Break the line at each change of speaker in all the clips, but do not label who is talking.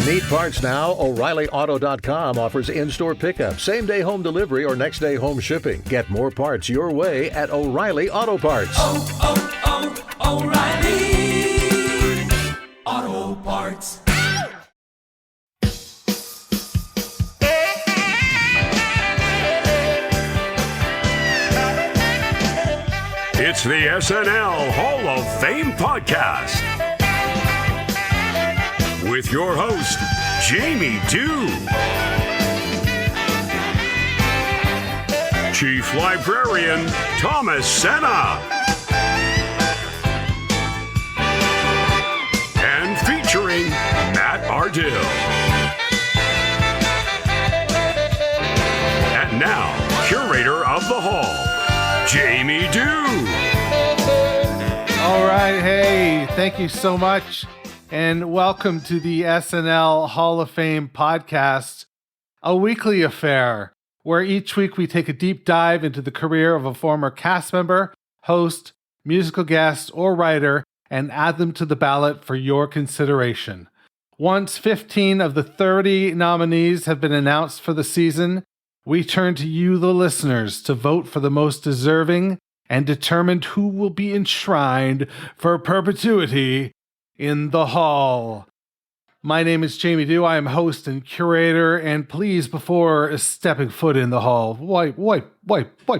Need parts now? O'ReillyAuto.com offers in-store pickup, same-day home delivery, or next-day home shipping. Get more parts your way at O'Reilly Auto Parts.
Oh, Auto Parts.
It's the SNL Hall of Fame podcast with your host, Jamie Dew, Chief Librarian Thomas Sena, and featuring Matt Ardill. And now, curator of the hall, Jamie Dew.
All right, hey, thank you so much, and welcome to the SNL Hall of Fame podcast, a weekly affair where each week we take a deep dive into the career of a former cast member, host, musical guest, or writer, and add them to the ballot for your consideration. Once 15 of the 30 nominees have been announced for the season, we turn to you, the listeners, to vote for the most deserving and determined who will be enshrined for perpetuity in the hall. My name is Jamie Dew. I am host and curator, and please, before stepping foot in the hall, wipe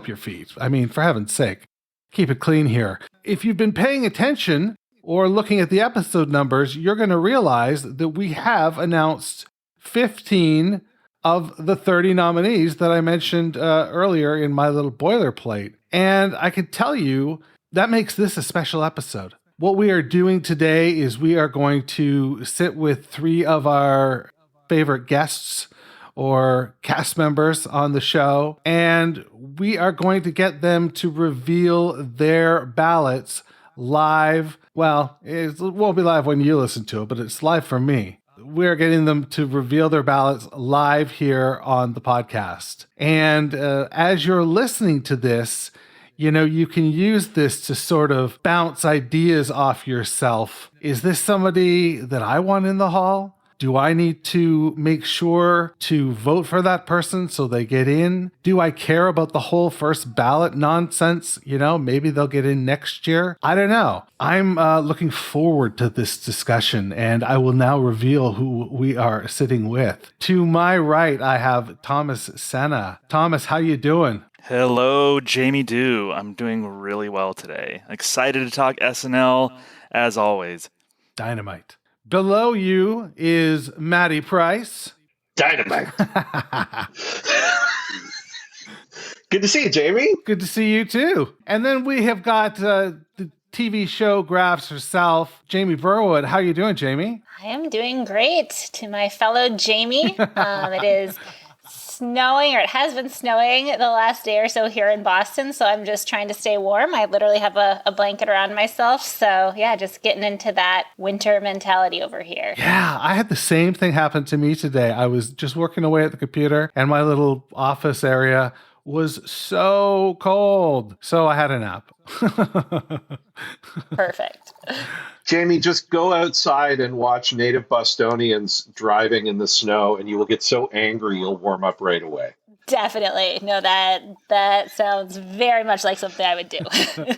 your feet. I mean, for heaven's sake, keep it clean here. If you've been paying attention or looking at the episode numbers, you're going to realize that we have announced 15 of the 30 nominees that I mentioned earlier in my little boilerplate. And I can tell you that makes this a special episode. What we are doing today is we are going to sit with 3 of our favorite guests or cast members on the show, and we are going to get them to reveal their ballots live. Well, it won't be live when you listen to it, but it's live for me. We're getting them to reveal their ballots live here on the podcast. And as you're listening to this, you know, you can use this to sort of bounce ideas off yourself. Is this somebody that I want in the hall? Do I need to make sure to vote for that person so they get in? Do I care about the whole first ballot nonsense? You know, maybe they'll get in next year. I don't know. I'm looking forward to this discussion, and I will now reveal who we are sitting with. To my right, I have Thomas Sena. Thomas, how you doing?
Hello, Jamie Dew. I'm doing really well today. Excited to talk SNL, as always.
Dynamite. Below you is Matti Price.
Dynamite. Good to see you, Jamie.
Good to see you too. And then we have got the TV show graphs herself, Jamie Burwood. How you doing, Jamie?
I am doing great. To my fellow Jamie, it is snowing, or it has been snowing the last day or so here in Boston, so I'm just trying to stay warm. I literally have a blanket around myself, so yeah, just getting into that winter mentality over here.
Yeah, I had the same thing happen to me today. I was just working away at the computer, and my little office area was so cold, so I had a nap.
Perfect.
Jamie, just go outside and watch native Bostonians driving in the snow, and you will get so angry you'll warm up right away.
Definitely. No, that sounds very much like something I would do.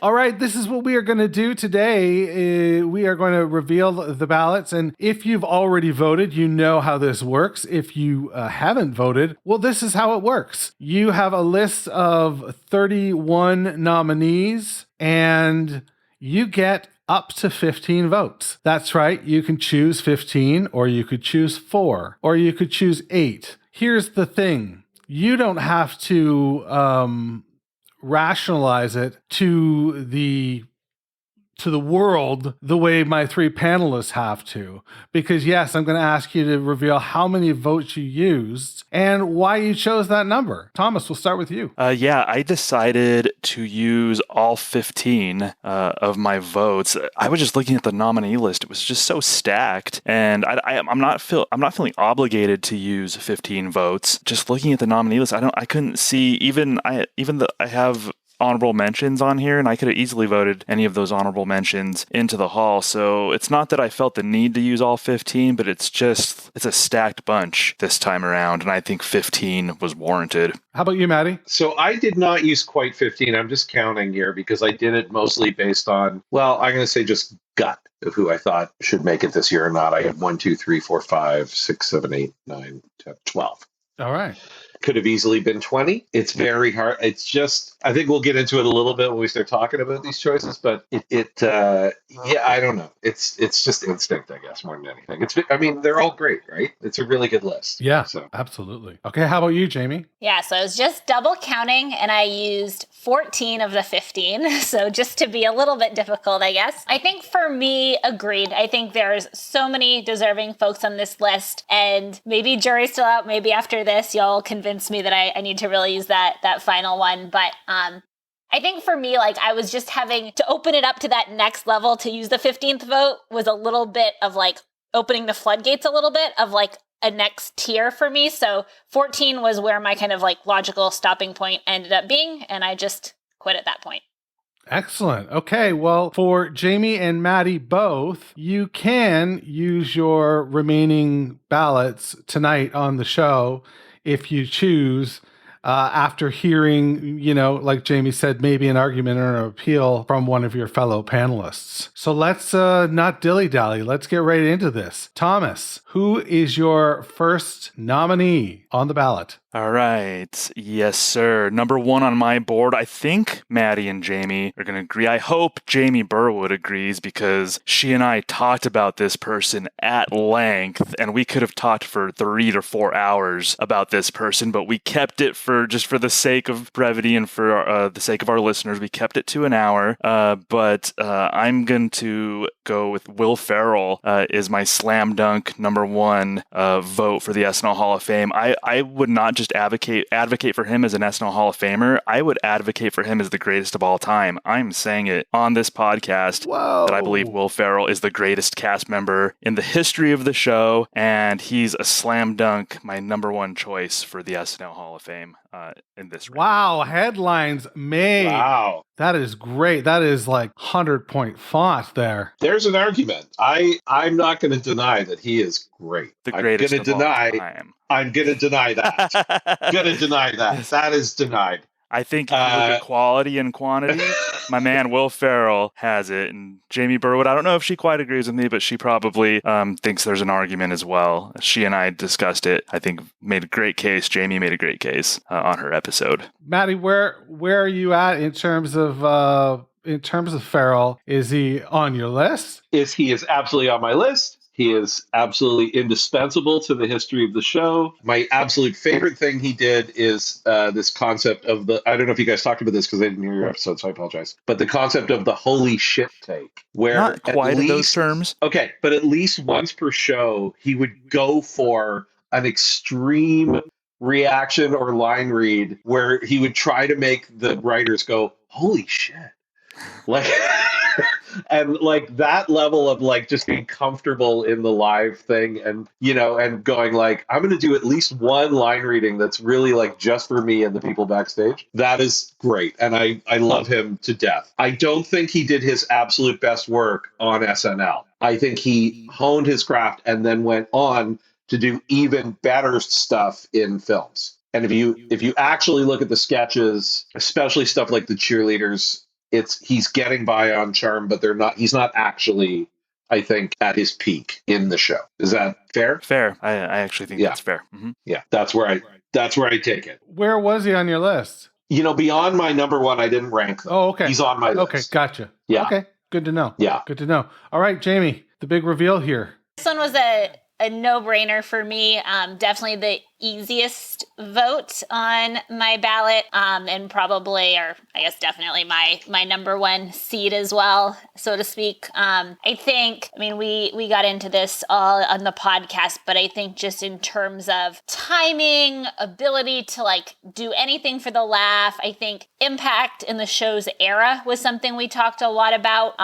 All right, this is what we are going to do today. We are going to reveal the ballots, and if you've already voted, you know how this works. If you haven't voted, well, this is how it works. You have a list of 31 nominees, and you get up to 15 votes. That's right. You can choose 15, or you could choose 4, or you could choose 8. Here's the thing. You don't have to rationalize it to the world the way my 3 panelists have to. Because yes, I'm going to ask you to reveal how many votes you used and why you chose that number. Thomas, we'll start with you.
Yeah, I decided to use all 15 of my votes. I was just looking at the nominee list; it was just so stacked, and I'm not feeling obligated to use 15 votes. Just looking at the nominee list, I couldn't see even though I have honorable mentions on here, and I could have easily voted any of those honorable mentions into the Hall. So it's not that I felt the need to use all 15, but it's a stacked bunch this time around, and I think 15 was warranted.
How about you, Matti?
So I did not use quite 15. I'm just counting here because I did it mostly based on, well, I'm going to say just gut of who I thought should make it this year or not. I had 1, 2, 3, 4, 5, 6, 7, 8, 9, 10, 12.
All right.
Could have easily been 20. It's very hard. It's just, I think we'll get into it a little bit when we start talking about these choices, but yeah, I don't know. It's just instinct, I guess, more than anything. I mean, they're all great, right? It's a really good list.
Yeah,
so
absolutely. Okay, how about you, Jamie?
Yeah, so I was just double counting and I used 14 of the 15. So just to be a little bit difficult, I guess. I think for me, agreed. I think there's so many deserving folks on this list, and maybe jury's still out. Maybe after this, y'all convince me that I need to really use that final one. But I think for me, like, I was just having to open it up to that next level to use the 15th vote was a little bit of like opening the floodgates a little bit of like a next tier for me. So 14 was where my kind of like logical stopping point ended up being, and I just quit at that point.
Excellent. Okay, well, for Jamie and Matti both, you can use your remaining ballots tonight on the show if you choose. After hearing, like Jamie said, maybe an argument or an appeal from one of your fellow panelists. So let's not dilly-dally. Let's get right into this. Thomas, who is your first nominee on the ballot?
All right. Yes, sir. Number 1 on my board. I think Matti and Jamie are going to agree. I hope Jamie Burwood agrees because she and I talked about this person at length, and we could have talked for 3 to 4 hours about this person, but we kept it for the sake of brevity and for the sake of our listeners. We kept it to an hour, but I'm going to go with Will Ferrell is my slam dunk number 1 vote for the SNL Hall of Fame. I would not just advocate for him as an SNL Hall of Famer. I would advocate for him as the greatest of all time. I'm saying it on this podcast that I believe Will Ferrell is the greatest cast member in the history of the show, and he's a slam dunk, my number 1 choice for the SNL Hall of Fame in this round.
Wow, headlines made.
Wow.
That is great. That is like 100-point font there.
There's an argument. I'm not going to deny that he is great.
The greatest of all time.
I'm going to deny that. Going to deny that. That is denied.
I think if you look at quality and quantity, my man Will Ferrell has it. And Jamie Burwood, I don't know if she quite agrees with me, but she probably thinks there's an argument as well. She and I discussed it. I think made a great case. Jamie made a great case on her episode.
Matti, where are you at in terms of Ferrell? Is he on your list?
He is absolutely on my list. He is absolutely indispensable to the history of the show. My absolute favorite thing he did is this concept of I don't know if you guys talked about this because I didn't hear your episode, so I apologize. But the concept of the holy shit take. Where
not quite in those terms.
Okay, but at least once per show, he would go for an extreme reaction or line read where he would try to make the writers go, holy shit. Like... And like that level of like just being comfortable in the live thing and, and going like, I'm going to do at least one line reading that's really like just for me and the people backstage. That is great. And I love him to death. I don't think he did his absolute best work on SNL. I think he honed his craft and then went on to do even better stuff in films. And if you actually look at the sketches, especially stuff like the cheerleaders, he's getting by on charm, but he's not actually, I think, at his peak in the show. Is that fair?
Fair. I actually think that's fair. Mm-hmm.
Yeah, that's where I take it.
Where was he on your list?
Beyond my number 1, I didn't rank them.
Oh, okay.
He's on my list.
Okay, gotcha.
Yeah.
Okay, good to know.
Yeah.
Good to know. All right, Jamie, the big reveal here.
This one was a no-brainer for me. Definitely the easiest vote on my ballot, and probably, or I guess definitely my number 1 seed as well, so to speak. I mean, we got into this all on the podcast, but I think just in terms of timing, ability to like do anything for the laugh, I think impact in the show's era was something we talked a lot about.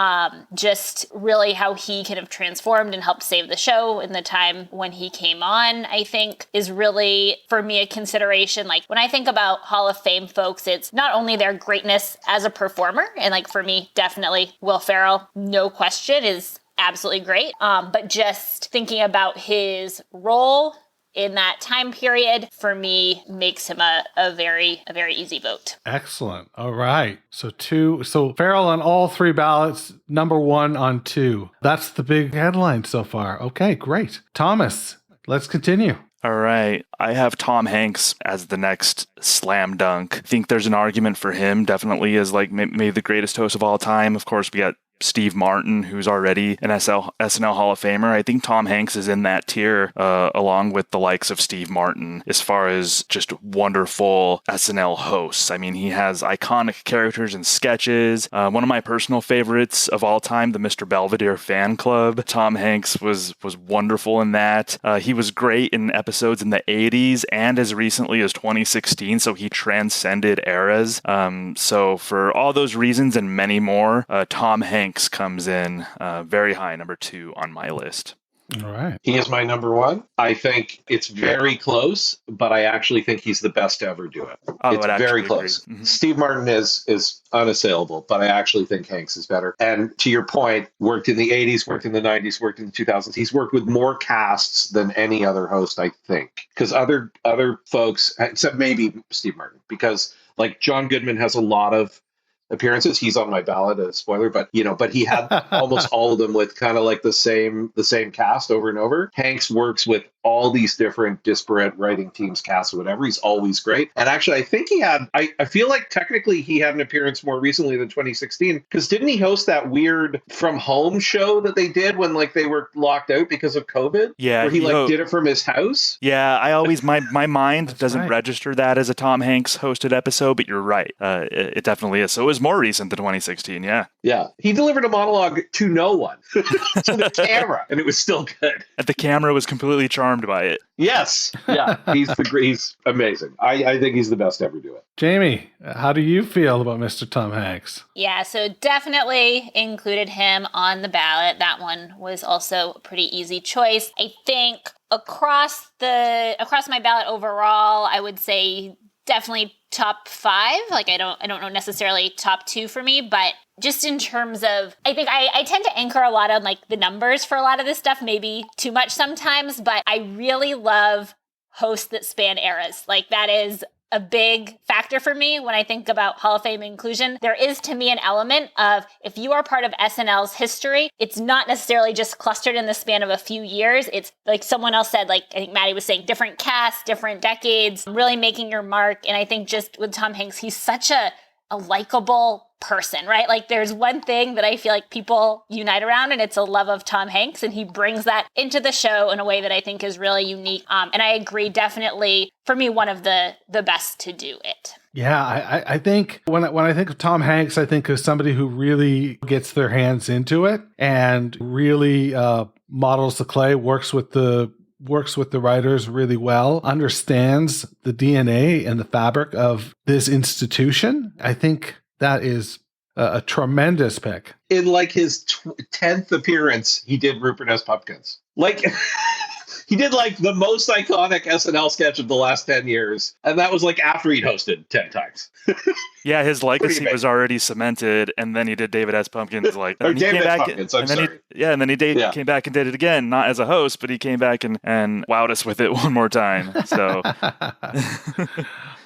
Just really how he kind of transformed and helped save the show in the time when he came on, I think is really definitely, for me, a consideration. Like when I think about Hall of Fame folks, it's not only their greatness as a performer, and like for me, definitely Will Ferrell, no question, is absolutely great. But just thinking about his role in that time period, for me, makes him a very easy vote.
Excellent. All right. So Farrell on all 3 ballots, number 1 on 2. That's the big headline so far. Okay, great. Thomas, let's continue.
All right. I have Tom Hanks as the next slam dunk. I think there's an argument for him, definitely as like maybe the greatest host of all time. Of course, we got Steve Martin, who's already an SNL Hall of Famer. I think Tom Hanks is in that tier, along with the likes of Steve Martin, as far as just wonderful SNL hosts. I mean, he has iconic characters and sketches. One of my personal favorites of all time, the Mr. Belvedere fan club. Tom Hanks was wonderful in that. He was great in episodes in the 80s and as recently as 2016, so he transcended eras. So for all those reasons and many more, Tom Hanks comes in very high, number 2 on my list.
All right.
He is my number 1. I think it's very close, but I actually think he's the best to ever do it. It's very close. Mm-hmm. Steve Martin is unassailable, but I actually think Hanks is better. And to your point, worked in the 80s, worked in the 90s, worked in the 2000s. He's worked with more casts than any other host, I think. Because other folks, except maybe Steve Martin, because like John Goodman has a lot of appearances. He's on my ballot, a spoiler, but he had almost all of them with kind of like the same cast over and over. Hanks works with all these different disparate writing teams, casts, or whatever. He's always great. And actually, I think I feel like technically he had an appearance more recently than 2016, because didn't he host that weird From Home show that they did when like they were locked out because of COVID?
Yeah.
Where he did it from his house?
Yeah, I always, my mind doesn't register that as a Tom Hanks hosted episode, but you're right. It definitely is. So it was more recent than 2016, yeah.
Yeah. He delivered a monologue to no one, to the camera, and it was still good.
And the camera was completely charmed by it.
Yes. Yeah. He's amazing. I think he's the best to ever do it.
Jamie, how do you feel about Mr. Tom Hanks?
Yeah, so definitely included him on the ballot. That one was also a pretty easy choice. I think across my ballot overall, I would say definitely top 5. Like I don't know necessarily top 2 for me, but just in terms of, I think I tend to anchor a lot on like the numbers for a lot of this stuff, maybe too much sometimes, but I really love hosts that span eras. Like that is a big factor for me when I think about Hall of Fame inclusion. There is to me an element of, if you are part of SNL's history, it's not necessarily just clustered in the span of a few years. It's like someone else said, like I think Matti was saying, different casts, different decades, really making your mark. And I think just with Tom Hanks, he's such a likable person, right? Like there's one thing that I feel like people unite around, and it's a love of Tom Hanks, and he brings that into the show in a way that I think is really unique. And I agree, definitely for me, one of the best to do it.
Yeah, I think when I think of Tom Hanks, I think of somebody who really gets their hands into it and really models the clay, works with the writers really well, understands the DNA and the fabric of this institution. I think that is a tremendous pick.
In like his 10th appearance, he did Rupert S. Pumpkins. Like he did like the most iconic SNL sketch of the last 10 years. And that was like after he'd hosted 10 times.
Yeah, his legacy was already cemented, and then he did David S. Pumpkins. Like,
or David S. Pumpkins, I'm sorry.
And then he came back and did it again, not as a host, but he came back and wowed us with it one more time. So,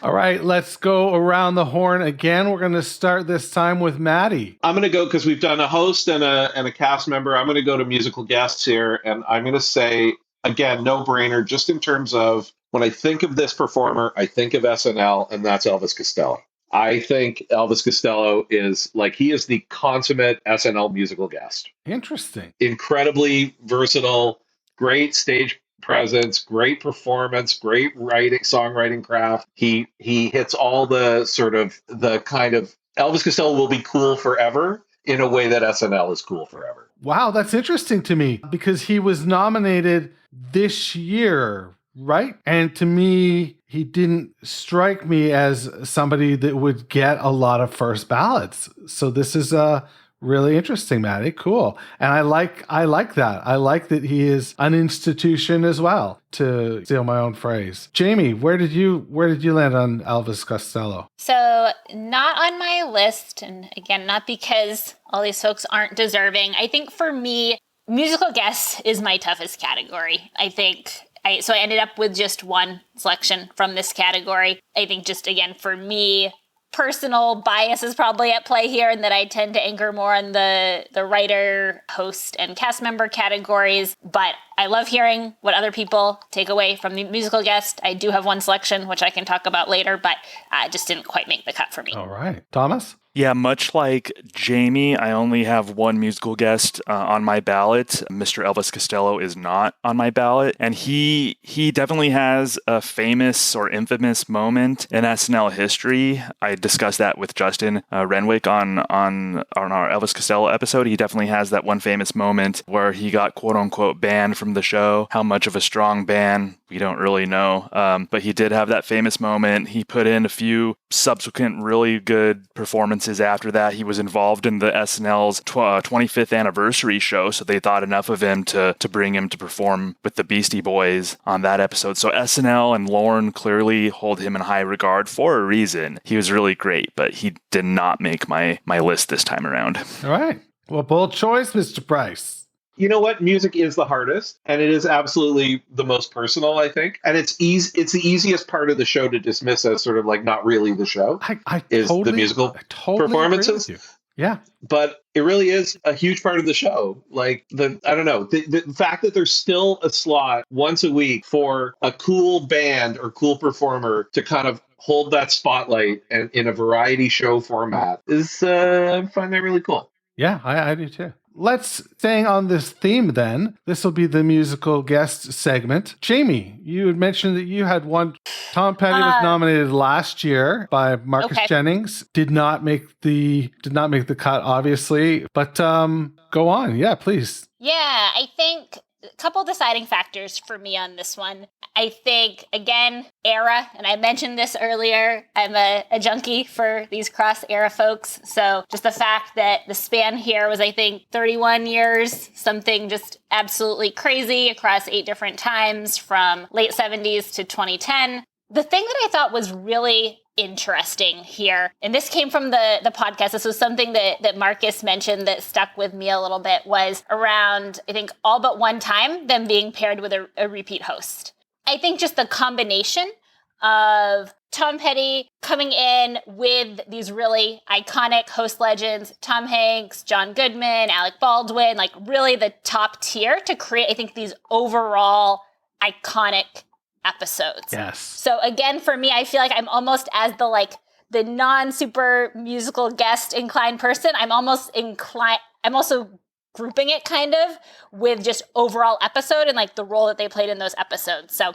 all right, let's go around the horn again. We're going to start this time with Matti.
I'm going to go, because we've done a host and a cast member. I'm going to go to musical guests here, and I'm going to say, again, no brainer, just in terms of when I think of this performer, I think of SNL, and that's Elvis Costello. I think Elvis Costello is like, he is the consummate SNL musical guest.
Interesting.
Incredibly versatile, great stage presence, great performance, great songwriting craft. He hits all the sort of the kind of, Elvis Costello will be cool forever in a way that SNL is cool forever.
Wow, that's interesting to me, because he was nominated this year, right? And to me, he didn't strike me as somebody that would get a lot of first ballots. So this is really interesting, Maddie. Cool. And I like that. I like that he is an institution as well, to steal my own phrase. Jamie, where did you land on Elvis Costello?
So not on my list, and again, not because all these folks aren't deserving. I think for me, musical guest is my toughest category. So I ended up with just one selection from this category. I think just, again, for me, personal bias is probably at play here, and that I tend to anchor more on the writer, host, and cast member categories. But I love hearing what other people take away from the musical guest. I do have one selection, which I can talk about later, but it just didn't quite make the cut for me.
All right. Thomas?
Yeah, much like Jamie, I only have one musical guest on my ballot. Mr. Elvis Costello is not on my ballot, and he definitely has a famous or infamous moment in SNL history. I discussed that with Justin Renwick on our Elvis Costello episode. He definitely has that one famous moment where he got quote unquote banned from the show. How much of a strong ban, we don't really know, but he did have that famous moment. He put in a few subsequent really good performances after that. He was involved in the SNL's 25th anniversary show, so they thought enough of him to bring him to perform with the Beastie Boys on that episode. So SNL and Lorne clearly hold him in high regard for a reason. He was really great, but he did not make my list this time around.
All right. Well, bold choice, Mr. Price.
You know what? Music is the hardest, and it is absolutely the most personal, I think. And it's the easiest part of the show to dismiss as sort of like not really the show. The musical performances.
Yeah.
But it really is a huge part of the show. Like the fact that there's still a slot once a week for a cool band or cool performer to kind of hold that spotlight and in a variety show format is, I find that really cool.
Yeah, I do too. Let's stay on this theme then. This will be the musical guest segment. Jamie, you had mentioned that you had one. Tom Petty was nominated last year by Marcus Jennings. Did not make the cut, obviously. But go on. Yeah, please.
Yeah, I think a couple deciding factors for me on this one. I think, again, era, and I mentioned this earlier, I'm a junkie for these cross-era folks, so just the fact that the span here was, I think, 31 years, something just absolutely crazy across 8 different times from late 70s to 2010. The thing that I thought was really interesting here, and this came from the podcast, this was something that Marcus mentioned that stuck with me a little bit, was around, I think, all but one time, them being paired with a repeat host. I think just the combination of Tom Petty coming in with these really iconic host legends, Tom Hanks, John Goodman, Alec Baldwin, like really the top tier to create, I think, these overall iconic episodes.
Yes.
So again, for me, I feel like I'm almost as the non-super musical guest inclined person, I'm also grouping it kind of with just overall episode and like the role that they played in those episodes. So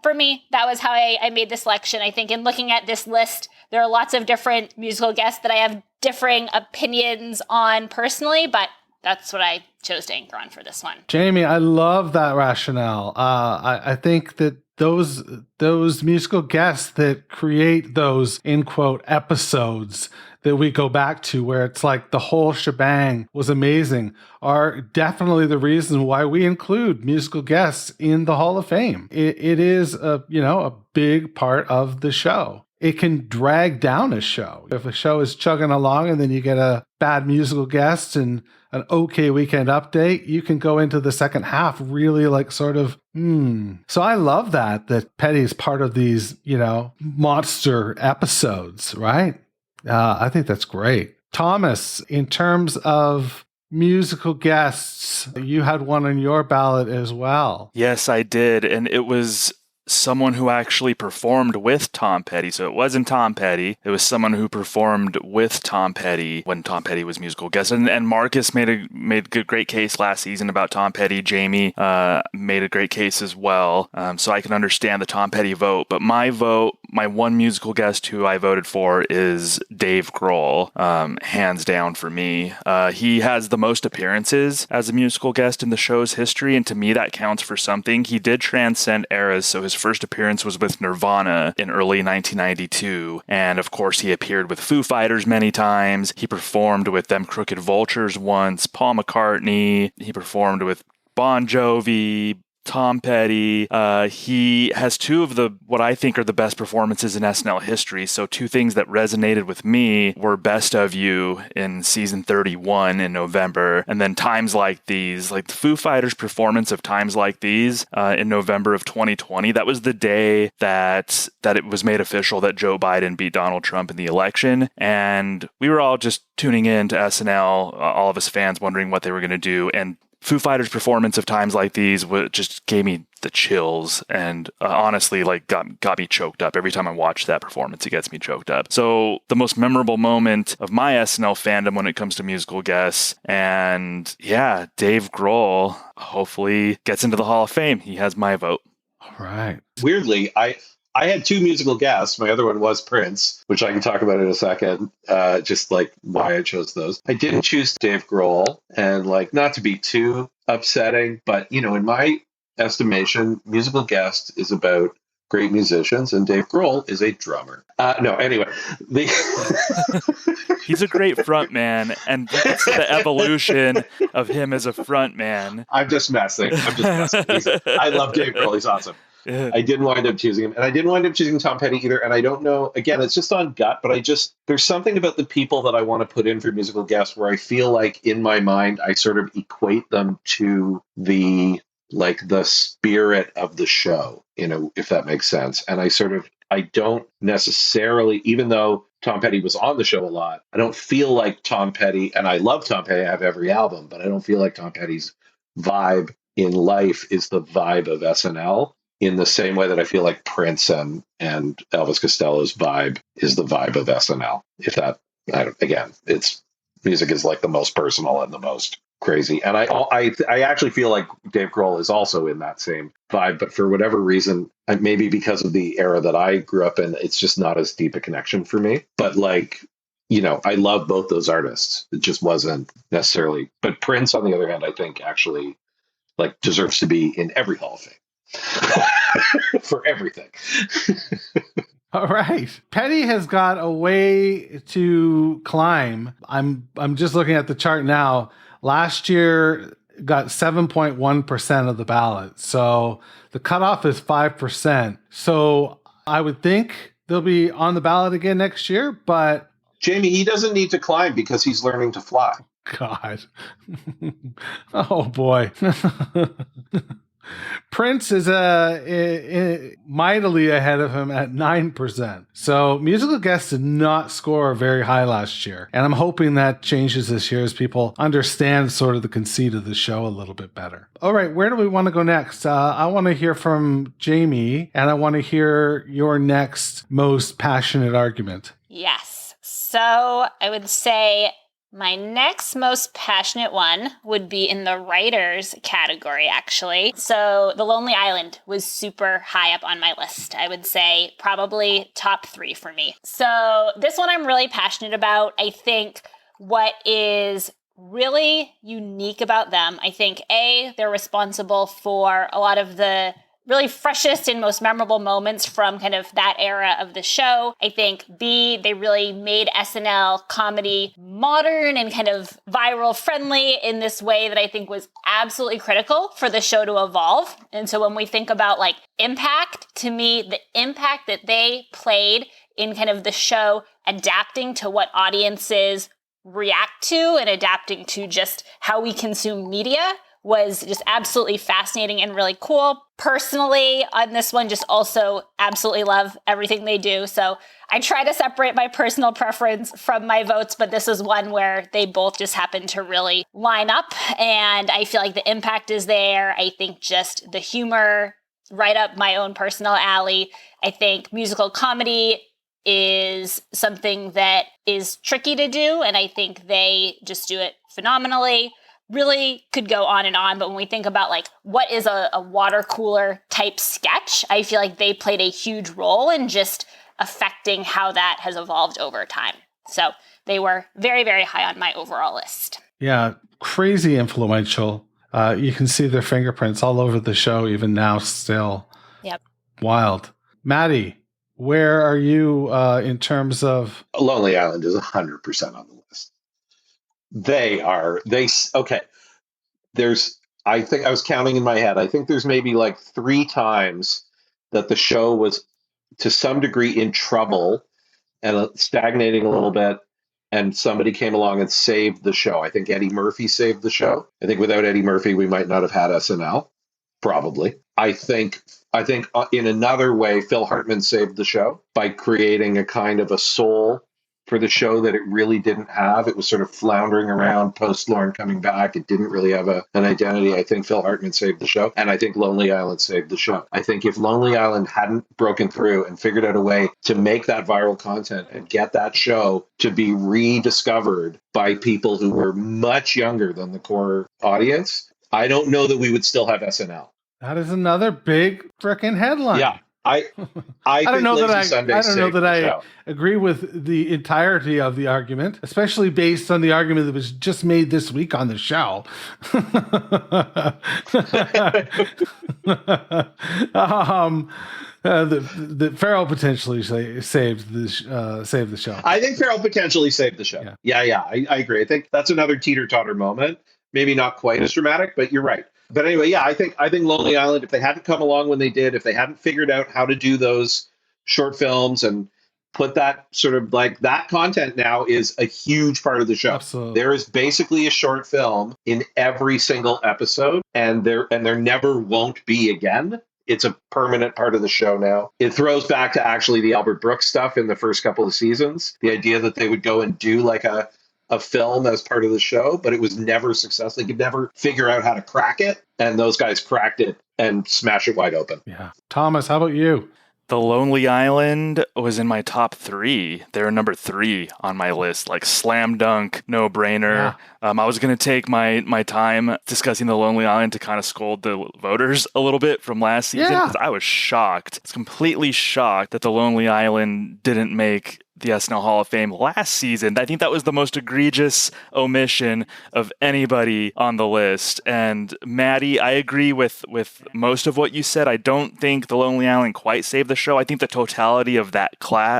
for me, that was how I made the selection. I think in looking at this list, there are lots of different musical guests that I have differing opinions on personally, but that's what I chose to anchor on for this one.
Jamie, I love that rationale. I think that those musical guests that create those, in quote, episodes that we go back to where it's like the whole shebang was amazing are definitely the reason why we include musical guests in the Hall of Fame. It is a big part of the show. It can drag down a show. If a show is chugging along and then you get a bad musical guest and an okay weekend update, you can go into the second half really like sort of, So I love that Petty's part of these, monster episodes, right? I think that's great. Thomas, in terms of musical guests, you had one on your ballot as well.
Yes, I did. And it was someone who actually performed with Tom Petty. So it wasn't Tom Petty. It was someone who performed with Tom Petty when Tom Petty was musical guest. And Marcus made a great case last season about Tom Petty. Jamie made a great case as well. So I can understand the Tom Petty vote. But my vote my one musical guest who I voted for is Dave Grohl, hands down for me. He has the most appearances as a musical guest in the show's history, and to me that counts for something. He did transcend eras, so his first appearance was with Nirvana in early 1992, and of course he appeared with Foo Fighters many times. He performed with Them Crooked Vultures once, Paul McCartney. He performed with Bon Jovi, Tom Petty. He has two of what I think are the best performances in SNL history. So two things that resonated with me were Best of You in season 31 in November, and then Times Like These, like the Foo Fighters performance of Times Like These in November of 2020. That was the day that it was made official that Joe Biden beat Donald Trump in the election. And we were all just tuning in to SNL, all of us fans wondering what they were going to do. And Foo Fighters' performance of Times Like These just gave me the chills, and honestly, like got me choked up. Every time I watch that performance, it gets me choked up. So the most memorable moment of my SNL fandom when it comes to musical guests, and yeah, Dave Grohl hopefully gets into the Hall of Fame. He has my vote.
All right.
Weirdly, I had two musical guests. My other one was Prince, which I can talk about in a second, just like why I chose those. I didn't choose Dave Grohl, and like not to be too upsetting, but you know, in my estimation, musical guest is about great musicians, and Dave Grohl is a drummer. Anyway.
He's a great front man, and that's the evolution of him as a front man.
I'm just messing. I love Dave Grohl. He's awesome. I didn't wind up choosing him, and I didn't wind up choosing Tom Petty either. And I don't know, again, it's just on gut, but there's something about the people that I want to put in for musical guests where I feel like in my mind, I sort of equate them to the spirit of the show, you know, if that makes sense. And I don't necessarily, even though Tom Petty was on the show a lot, I don't feel like Tom Petty, and I love Tom Petty, I have every album, but I don't feel like Tom Petty's vibe in life is the vibe of SNL in the same way that I feel like Prince and Elvis Costello's vibe is the vibe of SNL. It's music is like the most personal and the most crazy. And I actually feel like Dave Grohl is also in that same vibe, but for whatever reason, maybe because of the era that I grew up in, it's just not as deep a connection for me. But like, you know, I love both those artists. It just wasn't necessarily. But Prince, on the other hand, I think actually like deserves to be in every Hall of Fame for everything.
All right. Petty has got a way to climb. I'm just looking at the chart now. Last year got 7.1% of the ballot. So the cutoff is 5%. So I would think they'll be on the ballot again next year, but
Jamie, he doesn't need to climb because he's learning to fly.
God. Oh boy. Prince is mightily ahead of him at 9%. So musical guests did not score very high last year. And I'm hoping that changes this year as people understand sort of the conceit of the show a little bit better. All right, where do we want to go next? I want to hear from Jamie, and I want to hear your next most passionate argument.
Yes. So I would say my next most passionate one would be in the writers category, actually. So The Lonely Island was super high up on my list. I would say probably top 3 for me. So this one I'm really passionate about. I think what is really unique about them, I think, A, they're responsible for a lot of the really freshest and most memorable moments from kind of that era of the show. I think B, they really made SNL comedy modern and kind of viral friendly in this way that I think was absolutely critical for the show to evolve. And so when we think about like impact, to me, the impact that they played in kind of the show adapting to what audiences react to and adapting to just how we consume media was just absolutely fascinating and really cool. Personally, on this one, just also absolutely love everything they do. So I try to separate my personal preference from my votes, but this is one where they both just happen to really line up. And I feel like the impact is there. I think just the humor, right up my own personal alley. I think musical comedy is something that is tricky to do, and I think they just do it phenomenally. Really could go on, but when we think about like what is a water cooler type sketch, I feel like they played a huge role in just affecting how that has evolved over time. So they were very, very high on my overall list.
Yeah, crazy influential. You can see their fingerprints all over the show, even now still.
Yep.
Wild. Maddie, where are you in terms of...
Lonely Island is 100% on the list. Okay. I think I was counting in my head. I think there's maybe like 3 times that the show was to some degree in trouble and stagnating a little bit, and somebody came along and saved the show. I think Eddie Murphy saved the show. I think without Eddie Murphy, we might not have had SNL, probably. I think in another way, Phil Hartman saved the show by creating a kind of a soul for the show that it really didn't have. It was sort of floundering around post Lorne coming back. It didn't really have an identity. I think Phil Hartman saved the show. And I think Lonely Island saved the show. I think if Lonely Island hadn't broken through and figured out a way to make that viral content and get that show to be rediscovered by people who were much younger than the core audience, I don't know that we would still have SNL.
That is another big frickin' headline.
Yeah. I
don't know that I
show.
agree with the entirety of the argument, especially based on the argument that was just made this week on the show. The Farrell potentially saved the show.
I think Farrell potentially saved the show. Yeah. I agree. I think that's another teeter-totter moment. Maybe not quite as dramatic, but you're right. But anyway, yeah, I think Lonely Island, if they hadn't come along when they did, if they hadn't figured out how to do those short films and put that sort of like that content now is a huge part of the show.
Absolutely.
There is basically a short film in every single episode, and there never won't be again. It's a permanent part of the show now. It throws back to actually the Albert Brooks stuff in the first couple of seasons. The idea that they would go and do like a film as part of the show, but it was never successful. They could never figure out how to crack it, and those guys cracked it and smashed it wide open.
Yeah. Thomas, how about you?
The Lonely Island was in my top 3. They're number 3 on my list, like slam dunk, no brainer. Yeah. I was going to take my time discussing The Lonely Island to kind of scold the voters a little bit from last season, because I was shocked. I was completely shocked that The Lonely Island didn't make the SNL Hall of Fame last season. I think that was the most egregious omission of anybody on the list. And Maddie, I agree with most of what you said. I don't think The Lonely Island quite saved the show. I think the totality of that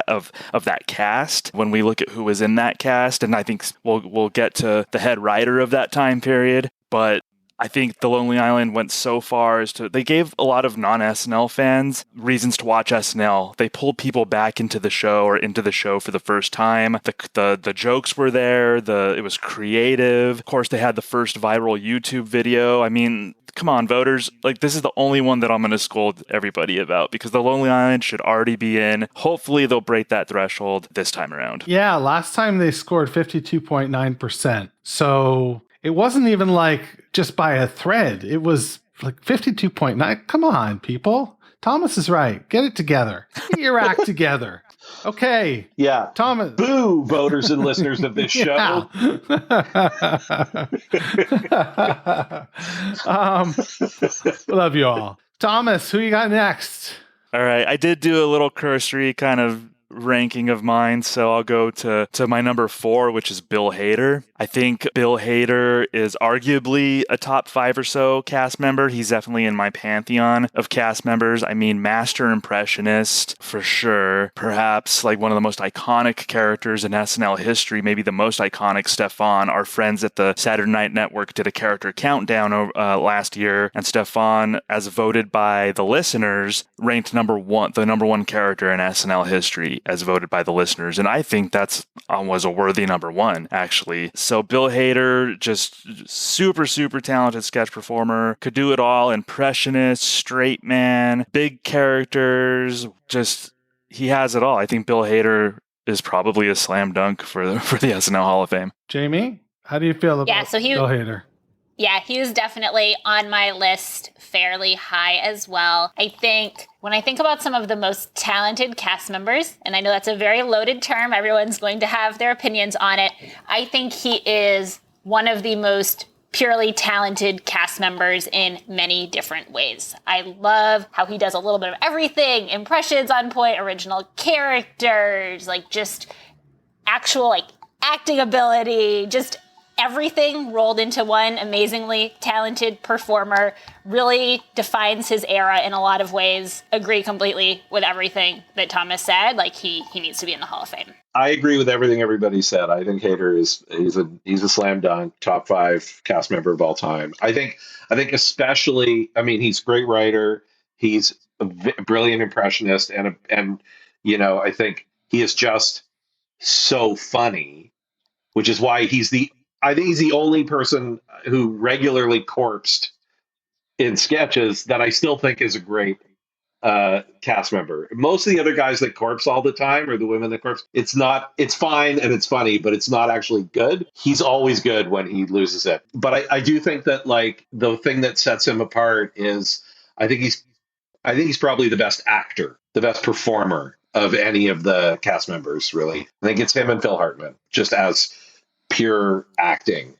of that cast, when we look at who was in that cast, and I think we'll get to the head writer of that time period, but I think The Lonely Island went so far as to, they gave a lot of non-SNL fans reasons to watch SNL. They pulled people back into the show or into the show for the first time. The jokes were there. It was creative. Of course, they had the first viral YouTube video. I mean, come on, voters. Like, this is the only one that I'm going to scold everybody about, because The Lonely Island should already be in. Hopefully, they'll break that threshold this time around.
Yeah, last time they scored 52.9%. So it wasn't even like just by a thread. It was like 52.9. Come on, people. Thomas is right. Get it together. Get your act together. Okay.
Yeah.
Thomas.
Boo, voters and listeners of this show.
Love you all. Thomas, who you got next?
All right. I did do a little cursory kind of ranking of mine, so I'll go to my number 4, which is Bill Hader. I think Bill Hader is arguably a top 5 or so cast member. He's definitely in my pantheon of cast members. I mean, master impressionist for sure. Perhaps like one of the most iconic characters in SNL history, maybe the most iconic. Stefan, our friends at the Saturday Night Network, did a character countdown last year, and Stefan, as voted by the listeners, ranked the number one character in SNL history, as voted by the listeners. And I think that's was a worthy number 1, actually. So Bill Hader, just super, super talented sketch performer, could do it all. Impressionist, straight man, big characters, just, he has it all. I think Bill Hader is probably a slam dunk for the SNL Hall of Fame.
Jamie, how do you feel about Bill Hader?
Yeah, he was definitely on my list fairly high as well. I think when I think about some of the most talented cast members, and I know that's a very loaded term, everyone's going to have their opinions on it, I think he is one of the most purely talented cast members in many different ways. I love how he does a little bit of everything, impressions on point, original characters, like just actual like acting ability, just everything rolled into one amazingly talented performer. Really defines his era in a lot of ways. Agree completely with everything that Thomas said. Like he needs to be in the Hall of Fame.
I agree with everything everybody said. I think Hader he's a slam dunk, top 5 cast member of all time. I think especially, I mean, he's a great writer. He's a brilliant impressionist, and I think he is just so funny, which is why I think he's the only person who regularly corpsed in sketches that I still think is a great cast member. Most of the other guys that corpse all the time, or the women that corpse, it's fine and it's funny, but it's not actually good. He's always good when he loses it. But I do think that like the thing that sets him apart is I think he's probably the best actor, the best performer of any of the cast members, really. I think it's him and Phil Hartman, just as pure acting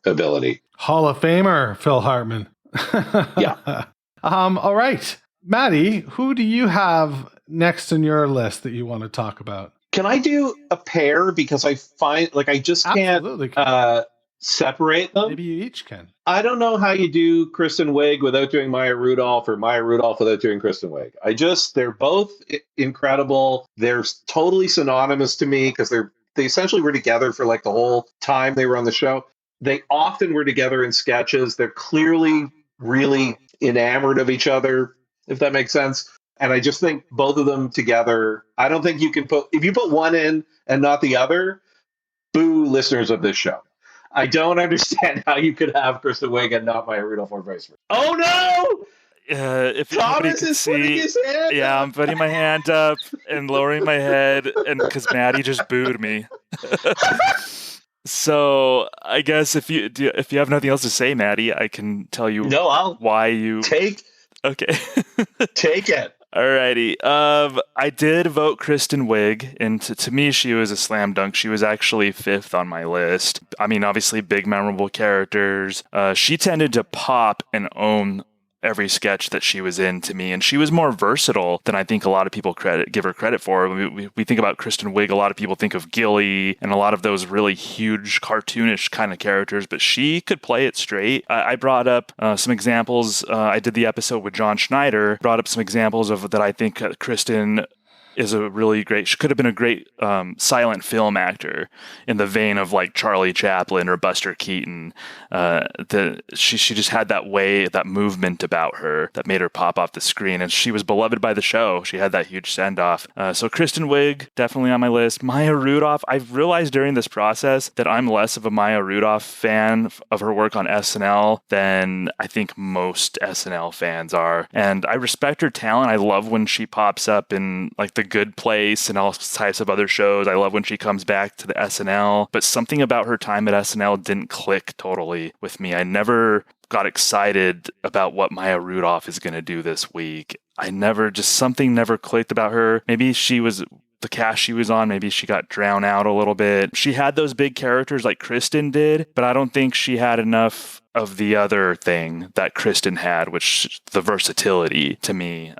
ability.
Hall of Famer Phil Hartman.
Yeah.
All right. Matti, who do you have next on your list that you want to talk about?
Can I do a pair? Because I find like I just can't separate them.
Maybe you each can.
I don't know how you do Kristen Wiig without doing Maya Rudolph, or Maya Rudolph without doing Kristen Wiig. They're both incredible. They're totally synonymous to me because they essentially were together for like the whole time they were on the show. They often were together in sketches. They're clearly really enamored of each other, if that makes sense. And I just think both of them together, I don't think you can if you put one in and not the other, boo listeners of this show. I don't understand how you could have Kristen Wiig and not Maya Rudolph or vice versa. Oh no!
If
Thomas is putting his hand up.
I'm putting my hand up and lowering my head, and because Matti just booed me. So I guess if you have nothing else to say, Matti, I can tell you why you
take it.
Alrighty. I did vote Kristen Wiig, and to me, she was a slam dunk. She was actually 5th on my list. I mean, obviously, big, memorable characters. She tended to pop and own every sketch that she was in to me, and she was more versatile than I think a lot of people give her credit for. We think about Kristen Wiig, a lot of people think of Gilly and a lot of those really huge cartoonish kind of characters, but she could play it straight. I brought up some examples. I did the episode with John Schneider, brought up some examples of that I think Kristen is a really great, she could have been a great silent film actor in the vein of like Charlie Chaplin or Buster Keaton. She just had that way, that movement about her that made her pop off the screen, and she was beloved by the show. She had that huge send-off. So Kristen Wiig, definitely on my list. Maya Rudolph, I've realized during this process that I'm less of a Maya Rudolph fan of her work on SNL than I think most SNL fans are. And I respect her talent. I love when she pops up in like The Good Place and all types of other shows. I love when she comes back to the SNL, but something about her time at SNL didn't click totally with me. I never got excited about what Maya Rudolph is going to do this week. Something never clicked about her. Maybe the cast she was on, maybe she got drowned out a little bit. She had those big characters like Kristen did, but I don't think she had enough of the other thing that Kristen had, which the versatility to me.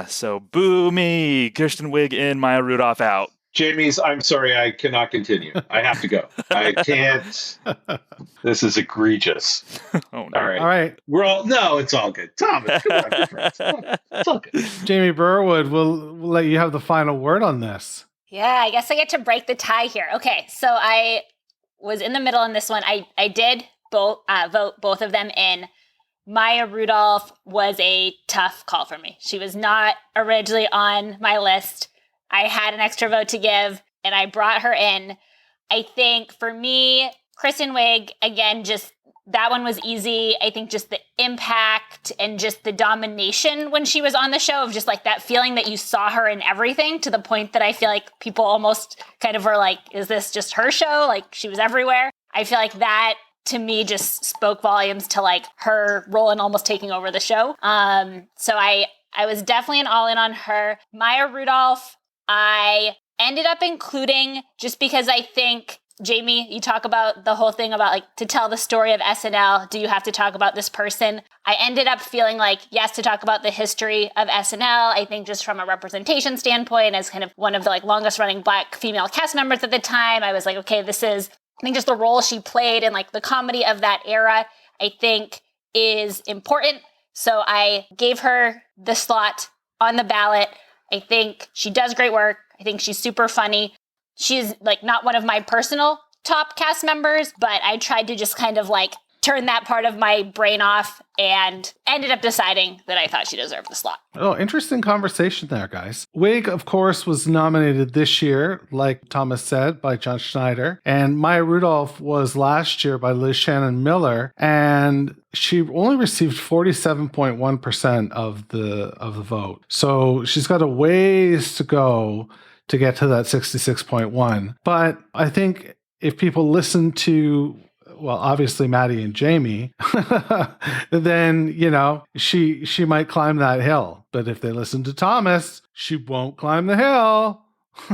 So boo me. Kristen Wiig in, Maya Rudolph out.
Jamie's, I'm sorry, I cannot continue. I have to go. I can't. This is egregious.
Oh, no.
All right.
All right.
No, it's all good. Thomas, come on, good friends. It's all good.
Jamie Burwood, we'll let you have the final word on this.
Yeah, I guess I get to break the tie here. Okay, so I was in the middle on this one. I did vote both of them in. Maya Rudolph was a tough call for me. She was not originally on my list. I had an extra vote to give, and I brought her in. I think for me, Kristen Wiig, again, just that one was easy. I think just the impact and just the domination when she was on the show of just like that feeling that you saw her in everything, to the point that I feel like people almost kind of were like, is this just her show? Like she was everywhere. I feel like that to me just spoke volumes to like her role in almost taking over the show. So I was definitely an all in on her. Maya Rudolph, I ended up including just because I think Jamie, you talk about the whole thing about like to tell the story of SNL, do you have to talk about this person? I ended up feeling like, yes, to talk about the history of SNL. I think just from a representation standpoint, as kind of one of the like longest running Black female cast members at the time, I was like, okay, this is, I think just the role she played and like the comedy of that era, I think is important. So I gave her the slot on the ballot. I think she does great work. I think she's super funny. She's like not one of my personal top cast members, but I tried to just kind of like turn that part of my brain off and ended up deciding that I thought she deserved the slot.
Oh, interesting conversation there, guys. Wig, of course, was nominated this year, like Thomas said, by John Schneider. And Maya Rudolph was last year by Liz Shannon Miller. And she only received 47.1% of the vote. So she's got a ways to go to get to that 66.1. But I think if people listen to, well, obviously Matti and Jamie, then, you know, she might climb that hill. But if they listen to Thomas, she won't climb the hill.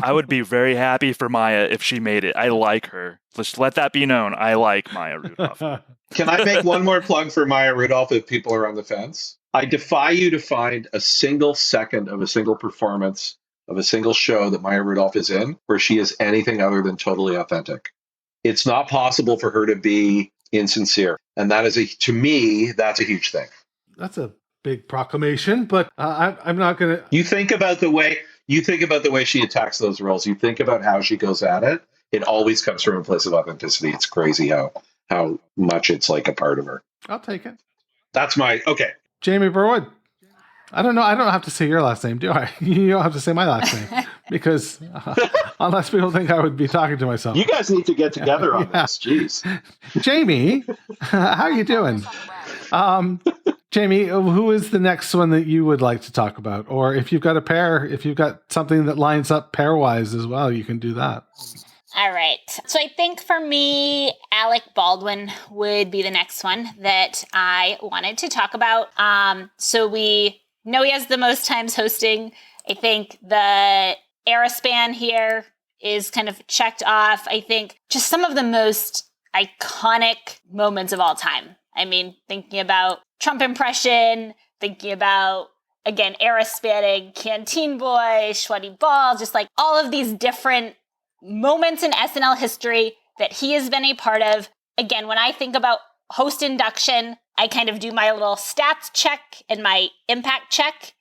I would be very happy for Maya if she made it. I like her. Let's let that be known. I like Maya Rudolph.
Can I make one more plug for Maya Rudolph if people are on the fence? I defy you to find a single second of a single performance of a single show that Maya Rudolph is in where she is anything other than totally authentic. It's not possible for her to be insincere. And that is, to me, that's a huge thing.
That's a big proclamation, but I'm not going to...
You think about the way she attacks those roles. You think about how she goes at it. It always comes from a place of authenticity. It's crazy how much it's like a part of her.
I'll take it.
That's my... Okay.
Jamie Burwood. I don't know. I don't have to say your last name, do I? You don't have to say my last name because unless people think I would be talking to myself.
You guys need to get together on this. Jeez.
Jamie, how are you doing? Jamie, who is the next one that you would like to talk about? Or if you've got a pair, if you've got something that lines up pairwise as well, you can do that.
All right. So I think for me, Alec Baldwin would be the next one that I wanted to talk about. So we know he has the most times hosting. I think the era span here is kind of checked off. I think just some of the most iconic moments of all time. I mean, thinking about Trump impression, thinking about, again, era spanning Canteen Boy, Sweaty Balls, just like all of these different moments in SNL history that he has been a part of. Again, when I think about host induction, I kind of do my little stats check and my impact check.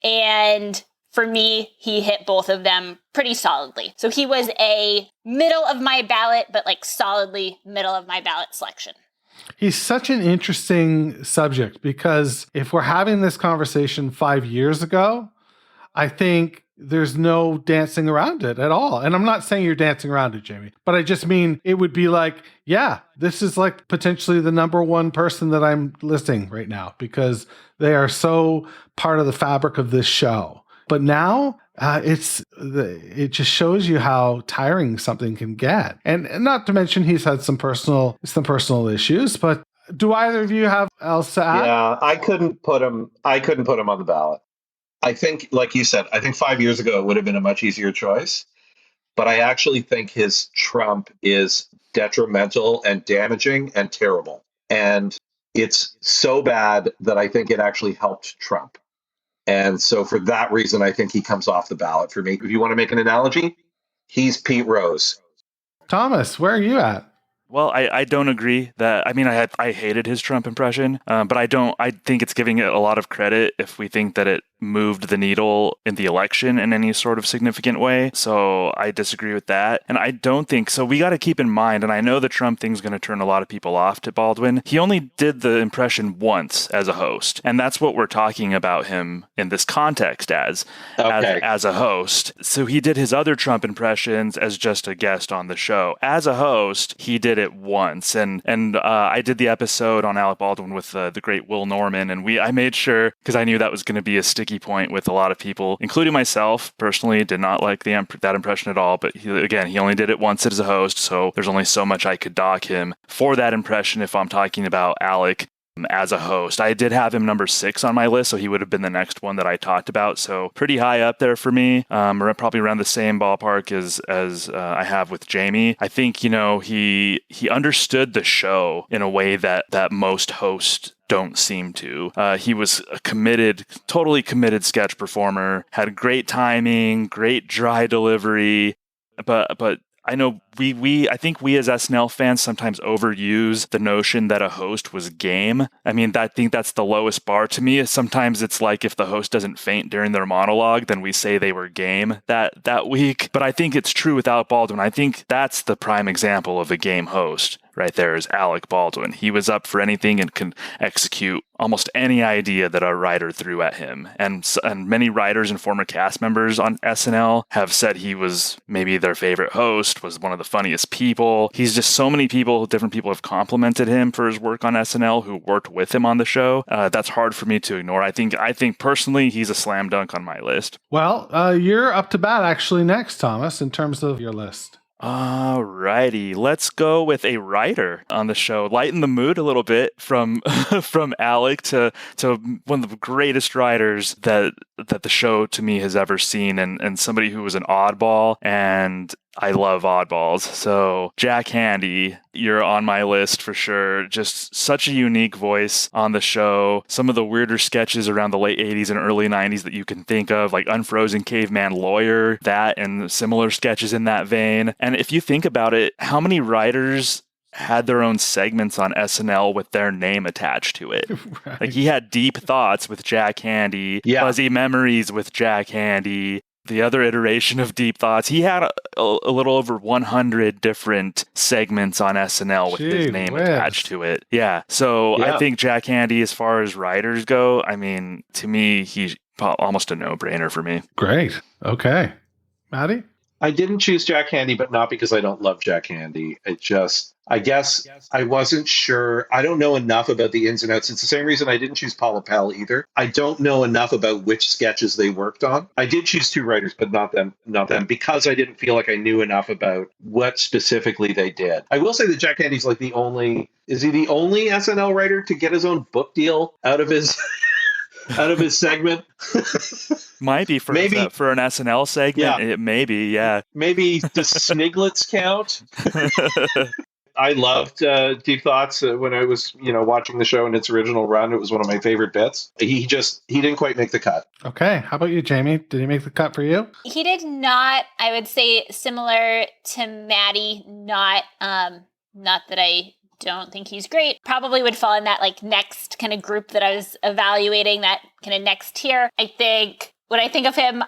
And for me, he hit both of them pretty solidly. So he was a middle of my ballot, but like solidly middle of my ballot selection.
He's such an interesting subject because if we're having this conversation 5 years ago, I think there's no dancing around it at all. And I'm not saying you're dancing around it, Jamie, but I just mean it would be like, yeah, this is like potentially the number one person that I'm listing right now because they are so part of the fabric of this show. But now it just shows you how tiring something can get. And not to mention he's had some personal issues, but do either of you have else to add?
Yeah, I couldn't put him on the ballot. I think, like you said, I think 5 years ago it would have been a much easier choice. But I actually think his Trump is detrimental and damaging and terrible. And it's so bad that I think it actually helped Trump. And so for that reason, I think he comes off the ballot for me. If you want to make an analogy, he's Pete Rose.
Thomas, where are you at?
Well, I don't agree that, I mean, I hated his Trump impression, but I think it's giving it a lot of credit if we think that it moved the needle in the election in any sort of significant way. So I disagree with that. And I don't think, so we got to keep in mind, and I know the Trump thing's going to turn a lot of people off to Baldwin. He only did the impression once as a host. And that's what we're talking about him in this context as a host. So he did his other Trump impressions as just a guest on the show. As a host, he did it once. And I did the episode on Alec Baldwin with the great Will Norman. And I made sure, because I knew that was going to be a sticky point with a lot of people, including myself. Personally, did not like that impression at all. But he only did it once as a host, so there's only so much I could dock him for that impression if I'm talking about Alec. as a host. I did have him number 6 on my list, so he would have been the next one that I talked about. So pretty high up there for me. Probably around the same ballpark as I have with Jamie. I think, he understood the show in a way that most hosts don't seem to. He was a totally committed sketch performer, had great timing, great dry delivery, but I know I think we as SNL fans sometimes overuse the notion that a host was game. I mean, I think that's the lowest bar to me. Sometimes it's like if the host doesn't faint during their monologue, then we say they were game that week. But I think it's true with Alec Baldwin. I think that's the prime example of a game host. Right there is Alec Baldwin. He was up for anything and can execute almost any idea that a writer threw at him. And many writers and former cast members on SNL have said he was maybe their favorite host, was one of the funniest people. He's just so many different people have complimented him for his work on SNL who worked with him on the show. That's hard for me to ignore. I think personally he's a slam dunk on my list.
Well, you're up to bat actually next, Thomas, in terms of your list.
Alrighty, let's go with a writer on the show. Lighten the mood a little bit from from Alec to one of the greatest writers that the show to me has ever seen, and somebody who was an oddball, and I love oddballs. So Jack Handey, you're on my list for sure. Just such a unique voice on the show. Some of the weirder sketches around the late 80s and early 90s that you can think of, like Unfrozen Caveman Lawyer, that and similar sketches in that vein. And if you think about it, how many writers had their own segments on SNL with their name attached to it? Right. Like he had Deep Thoughts with Jack Handey, Fuzzy Memories with Jack Handey, the other iteration of Deep Thoughts. He had a little over 100 different segments on SNL with his name attached to it. Yeah. So I think Jack Handey, as far as writers go, I mean, to me, he's almost a no-brainer for me.
Great. Okay. Matti?
I didn't choose Jack Handey, but not because I don't love Jack Handey. I guess I wasn't sure. I don't know enough about the ins and outs. It's the same reason I didn't choose Paula Pell either. I don't know enough about which sketches they worked on. I did choose 2 writers, but not them, because I didn't feel like I knew enough about what specifically they did. I will say that Jack Handey's like the only SNL writer to get his own book deal out of his segment.
Might be for an SNL segment. Yeah. It may be, yeah.
Maybe does Sniglets count? I loved Deep Thoughts when I was, watching the show in its original run. It was one of my favorite bits. He didn't quite make the cut.
Okay. How about you, Jamie? Did he make the cut for you?
He did not. I would say similar to Matti, not that I don't think he's great. Probably would fall in that like next kind of group that I was evaluating, that kind of next tier. I think when I think of him,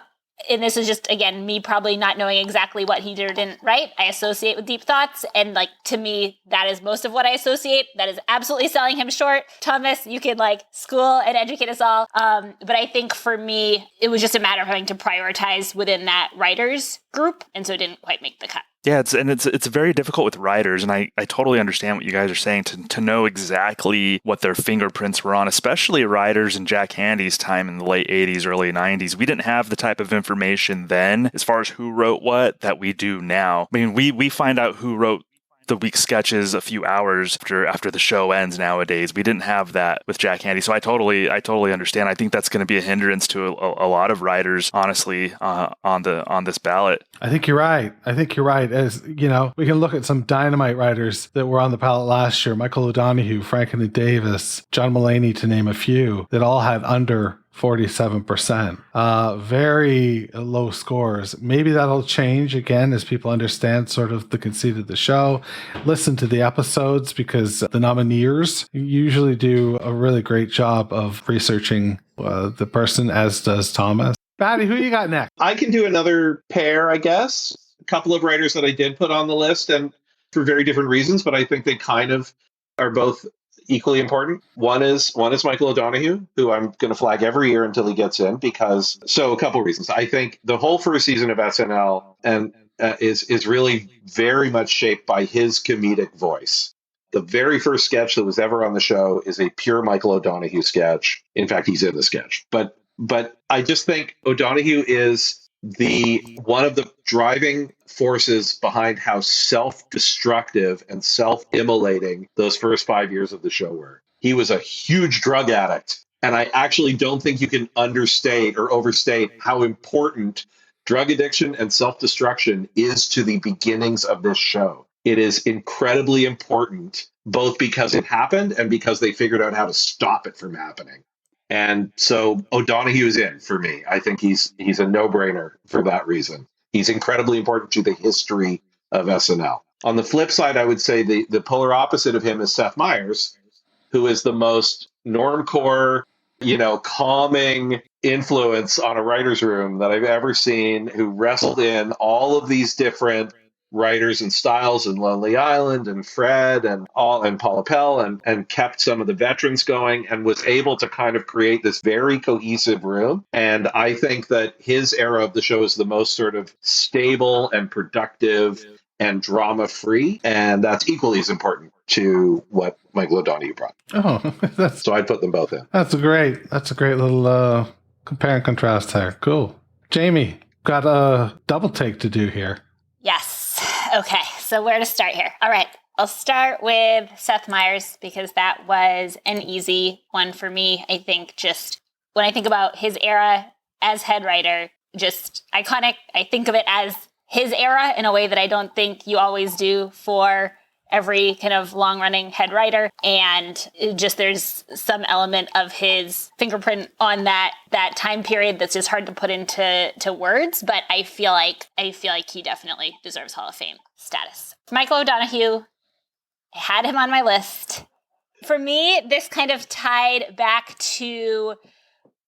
and this is just, again, me probably not knowing exactly what he did or didn't write, I associate with Deep Thoughts. And like, to me, that is most of what I associate. That is absolutely selling him short. Thomas, you can like school and educate us all. But I think for me, it was just a matter of having to prioritize within that writers group. And so it didn't quite make the cut.
Yeah, it's very difficult with writers, and I totally understand what you guys are saying, to know exactly what their fingerprints were on, especially writers in Jack Handey's time in the late 80s, early 90s. We didn't have the type of information then, as far as who wrote what, that we do now. I mean, we find out who wrote the week's sketches a few hours after the show ends nowadays. We didn't have that with Jack Handey, so I totally understand. I think that's going to be a hindrance to a lot of writers, honestly, on this ballot.
I think you're right. As we can look at some dynamite writers that were on the ballot last year: Michael O'Donoghue, Franklin Davis, John Mulaney, to name a few, that all had under 47%. Very low scores. Maybe that'll change again as people understand sort of the conceit of the show. Listen to the episodes, because the nomineers usually do a really great job of researching the person, as does Thomas. Matti, who you got next?
I can do another pair, I guess. A couple of writers that I did put on the list, and for very different reasons, but I think they kind of are both equally important. One is Michael O'Donoghue, who I'm going to flag every year until he gets in, a couple of reasons. I think the whole first season of SNL is really very much shaped by his comedic voice. The very first sketch that was ever on the show is a pure Michael O'Donoghue sketch. In fact, he's in the sketch. But I just think O'Donoghue is one of the driving forces behind how self-destructive and self-immolating those first 5 years of the show were. he was a huge drug addict. And I actually don't think you can understate or overstate how important drug addiction and self-destruction is to the beginnings of this show. It is incredibly important, both because it happened and because they figured out how to stop it from happening. And so O'Donoghue is in for me. I think he's a no-brainer for that reason. He's incredibly important to the history of SNL. On the flip side, I would say the polar opposite of him is Seth Meyers, who is the most normcore, calming influence on a writer's room that I've ever seen, who wrestled in all of these different writers and styles in Lonely Island and Fred and Paula Pell and kept some of the veterans going and was able to kind of create this very cohesive room. And I think that his era of the show is the most sort of stable and productive and drama-free, and that's equally as important to what Michael O'Donoghue brought.
Oh,
so I'd put them both in.
That's a great little compare and contrast there. Cool. Jamie, got a double take to do here.
Yes. Okay, so where to start here? All right, I'll start with Seth Meyers because that was an easy one for me. I think just when I think about his era as head writer, just iconic. I think of it as his era in a way that I don't think you always do for every kind of long-running head writer. And just there's some element of his fingerprint on that time period that's just hard to put into words. But I feel like he definitely deserves Hall of Fame status. Michael O'Donoghue, I had him on my list. For me, this kind of tied back to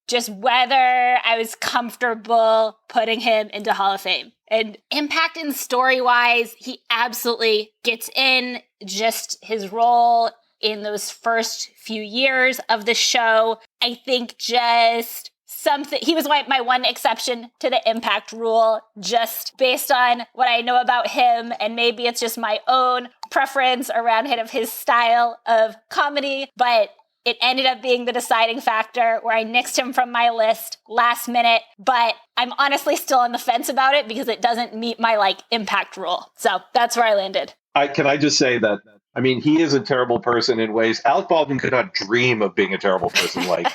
just whether I was comfortable putting him into Hall of Fame. And impact and story-wise, he absolutely gets in. Just his role in those first few years of the show, I think just something. He was my one exception to the impact rule, just based on what I know about him, and maybe it's just my own preference around his style of comedy, but it ended up being the deciding factor where I nixed him from my list last minute, but I'm honestly still on the fence about it because it doesn't meet my impact rule. So that's where I landed.
Can I just say that, he is a terrible person in ways. Alec Baldwin could not dream of being a terrible person like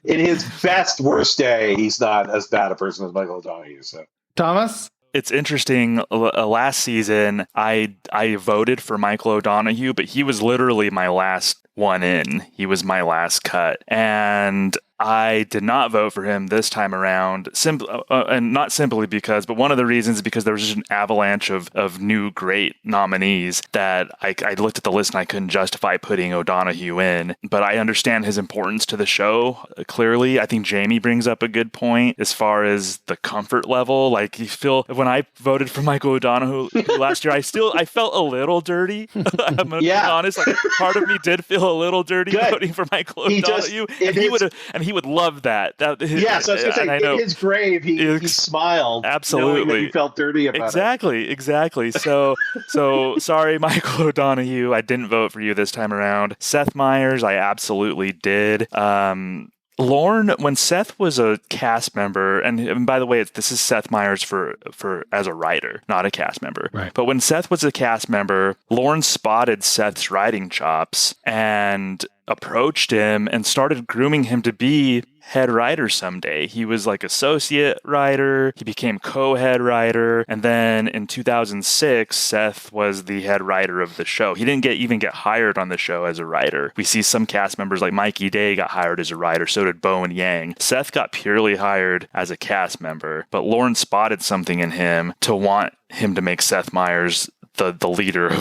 in his best, worst day, he's not as bad a person as Michael O'Donoghue. So,
Thomas?
It's interesting. Last season, I voted for Michael O'Donoghue, but he was literally my last one in. He was my last cut. And I did not vote for him this time around, and not simply because, but one of the reasons is because there was just an avalanche of new great nominees that I looked at the list and I couldn't justify putting O'Donoghue in. But I understand his importance to the show, clearly. I think Jamie brings up a good point as far as the comfort level. When I voted for Michael O'Donoghue last year, I felt a little dirty. I'm going to be honest. Part of me did feel a little dirty voting for Michael O'Donoghue. He would love that.
So I was going to say, in his grave, he smiled.
Absolutely.
Knowing that he felt dirty about
it. Exactly. So sorry, Michael O'Donoghue. I didn't vote for you this time around. Seth Meyers, I absolutely did. Lorne, when Seth was a cast member, and by the way, this is Seth Meyers for as a writer, not a cast member.
Right.
But when Seth was a cast member, Lorne spotted Seth's writing chops and approached him and started grooming him to be head writer someday. He was associate writer, he became co-head writer, and then in 2006, Seth was the head writer of the show. He didn't even get hired on the show as a writer. We see some cast members like Mikey Day got hired as a writer, so did Bowen Yang. Seth got purely hired as a cast member, but Lorne spotted something in him to want him to make Seth Meyers the leader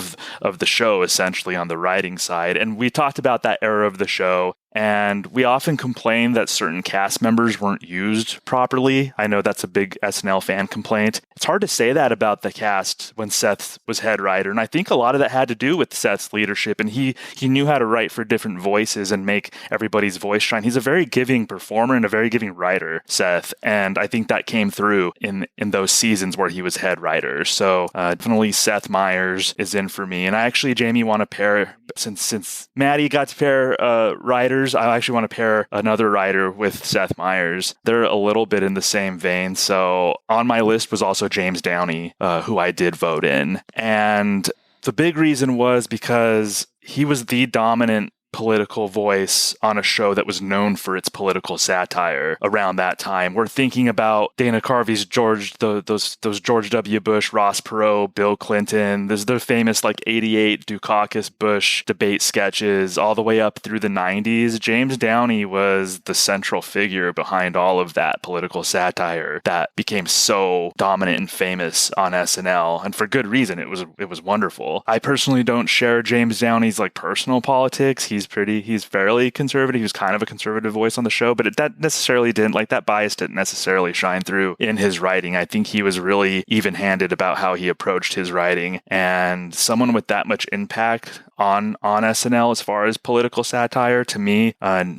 of the show, essentially, on the writing side. And we talked about that era of the show, and we often complain that certain cast members weren't used properly. I know that's a big SNL fan complaint. It's hard to say that about the cast when Seth was head writer, and I think a lot of that had to do with Seth's leadership, and he knew how to write for different voices and make everybody's voice shine. He's a very giving performer and a very giving writer, Seth, and I think that came through in those seasons where he was head writer. So definitely Seth Meyers is in for me. And I actually, Jamie, want to pair, since Matti got to pair writers, I actually want to pair another writer with Seth Meyers. They're a little bit in the same vein. So on my list was also James Downey, who I did vote in. And the big reason was because he was the dominant political voice on a show that was known for its political satire around that time. We're thinking about Dana Carvey's those George W. Bush, Ross Perot, Bill Clinton. There's the famous like 88 Dukakis Bush debate sketches all the way up through the 90s. James Downey was the central figure behind all of that political satire that became so dominant and famous on SNL, and for good reason. It was wonderful. I personally don't share James Downey's like personal politics. He's fairly conservative. He was kind of a conservative voice on the show, but that bias didn't necessarily shine through in his writing. I think he was really even-handed about how he approached his writing, and someone with that much impact on SNL as far as political satire, to me,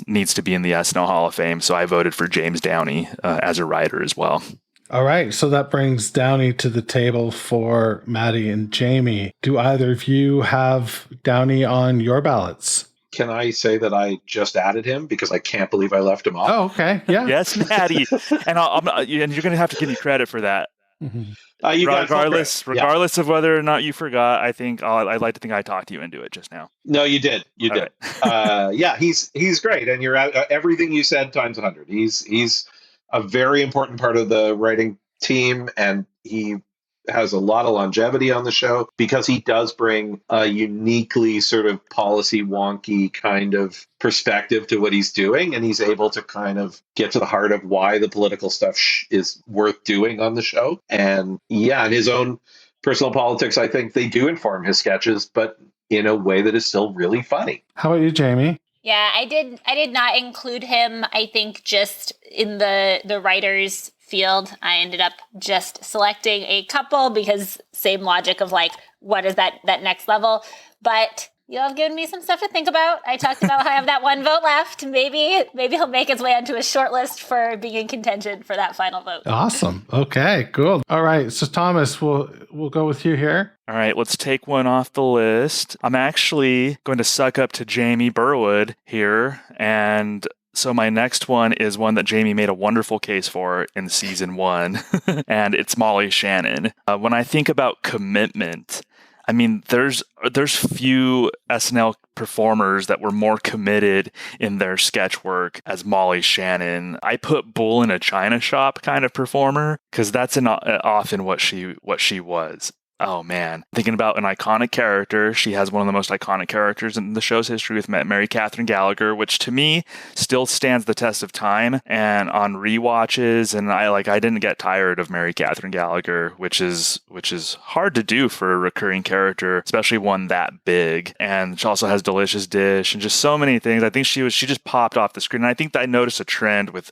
needs to be in the SNL Hall of Fame. So I voted for James Downey as a writer as well.
All right, so that brings Downey to the table for Matti and Jamie. Do either of you have Downey on your ballots?
Can I say that I just added him because I can't believe I left him off?
Oh, okay. Yeah.
Yes, Matti. And and you're going to have to give me credit for that.
Mm-hmm.
Regardless of whether or not you forgot, I'd like to think I talked you into it just now.
No, you did. You
All
did.
Right.
He's great, and you're everything you said times 100. He's a very important part of the writing team, and he has a lot of longevity on the show because he does bring a uniquely sort of policy wonky kind of perspective to what he's doing, and he's able to kind of get to the heart of why the political stuff is worth doing on the show. And in his own personal politics, I think they do inform his sketches, but in a way that is still really funny.
How about you, Jamie?
Yeah, I did not include him. I think just in the writers field, I ended up just selecting a couple because same logic of like, what is that next level? But you have given me some stuff to think about. I talked about how I have that one vote left. Maybe he'll make his way onto a short list for being in contention for that final vote.
Awesome. Okay, cool. All right. So Thomas, we'll go with you here.
All right, let's take one off the list. I'm actually going to suck up to Jamie Burwood here, and so my next one is one that Jamie made a wonderful case for in season 1, and it's Molly Shannon. When I think about commitment, I mean, there's few SNL performers that were more committed in their sketch work as Molly Shannon. I put Bull in a China shop kind of performer because that's often what she was. Oh, man. Thinking about an iconic character. She has one of the most iconic characters in the show's history with Mary Catherine Gallagher, which to me still stands the test of time. And on rewatches, and I didn't get tired of Mary Catherine Gallagher, which is hard to do for a recurring character, especially one that big. And she also has Delicious Dish and just so many things. I think she just popped off the screen. And I think that I noticed a trend with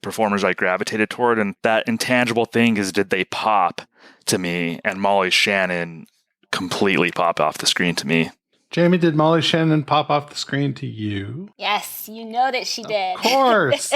performers I gravitated toward. And that intangible thing is, did they pop to me? And Molly Shannon completely popped off the screen to me.
Jamie, did Molly Shannon pop off the screen to you?
Yes, you know that she did.
Of course.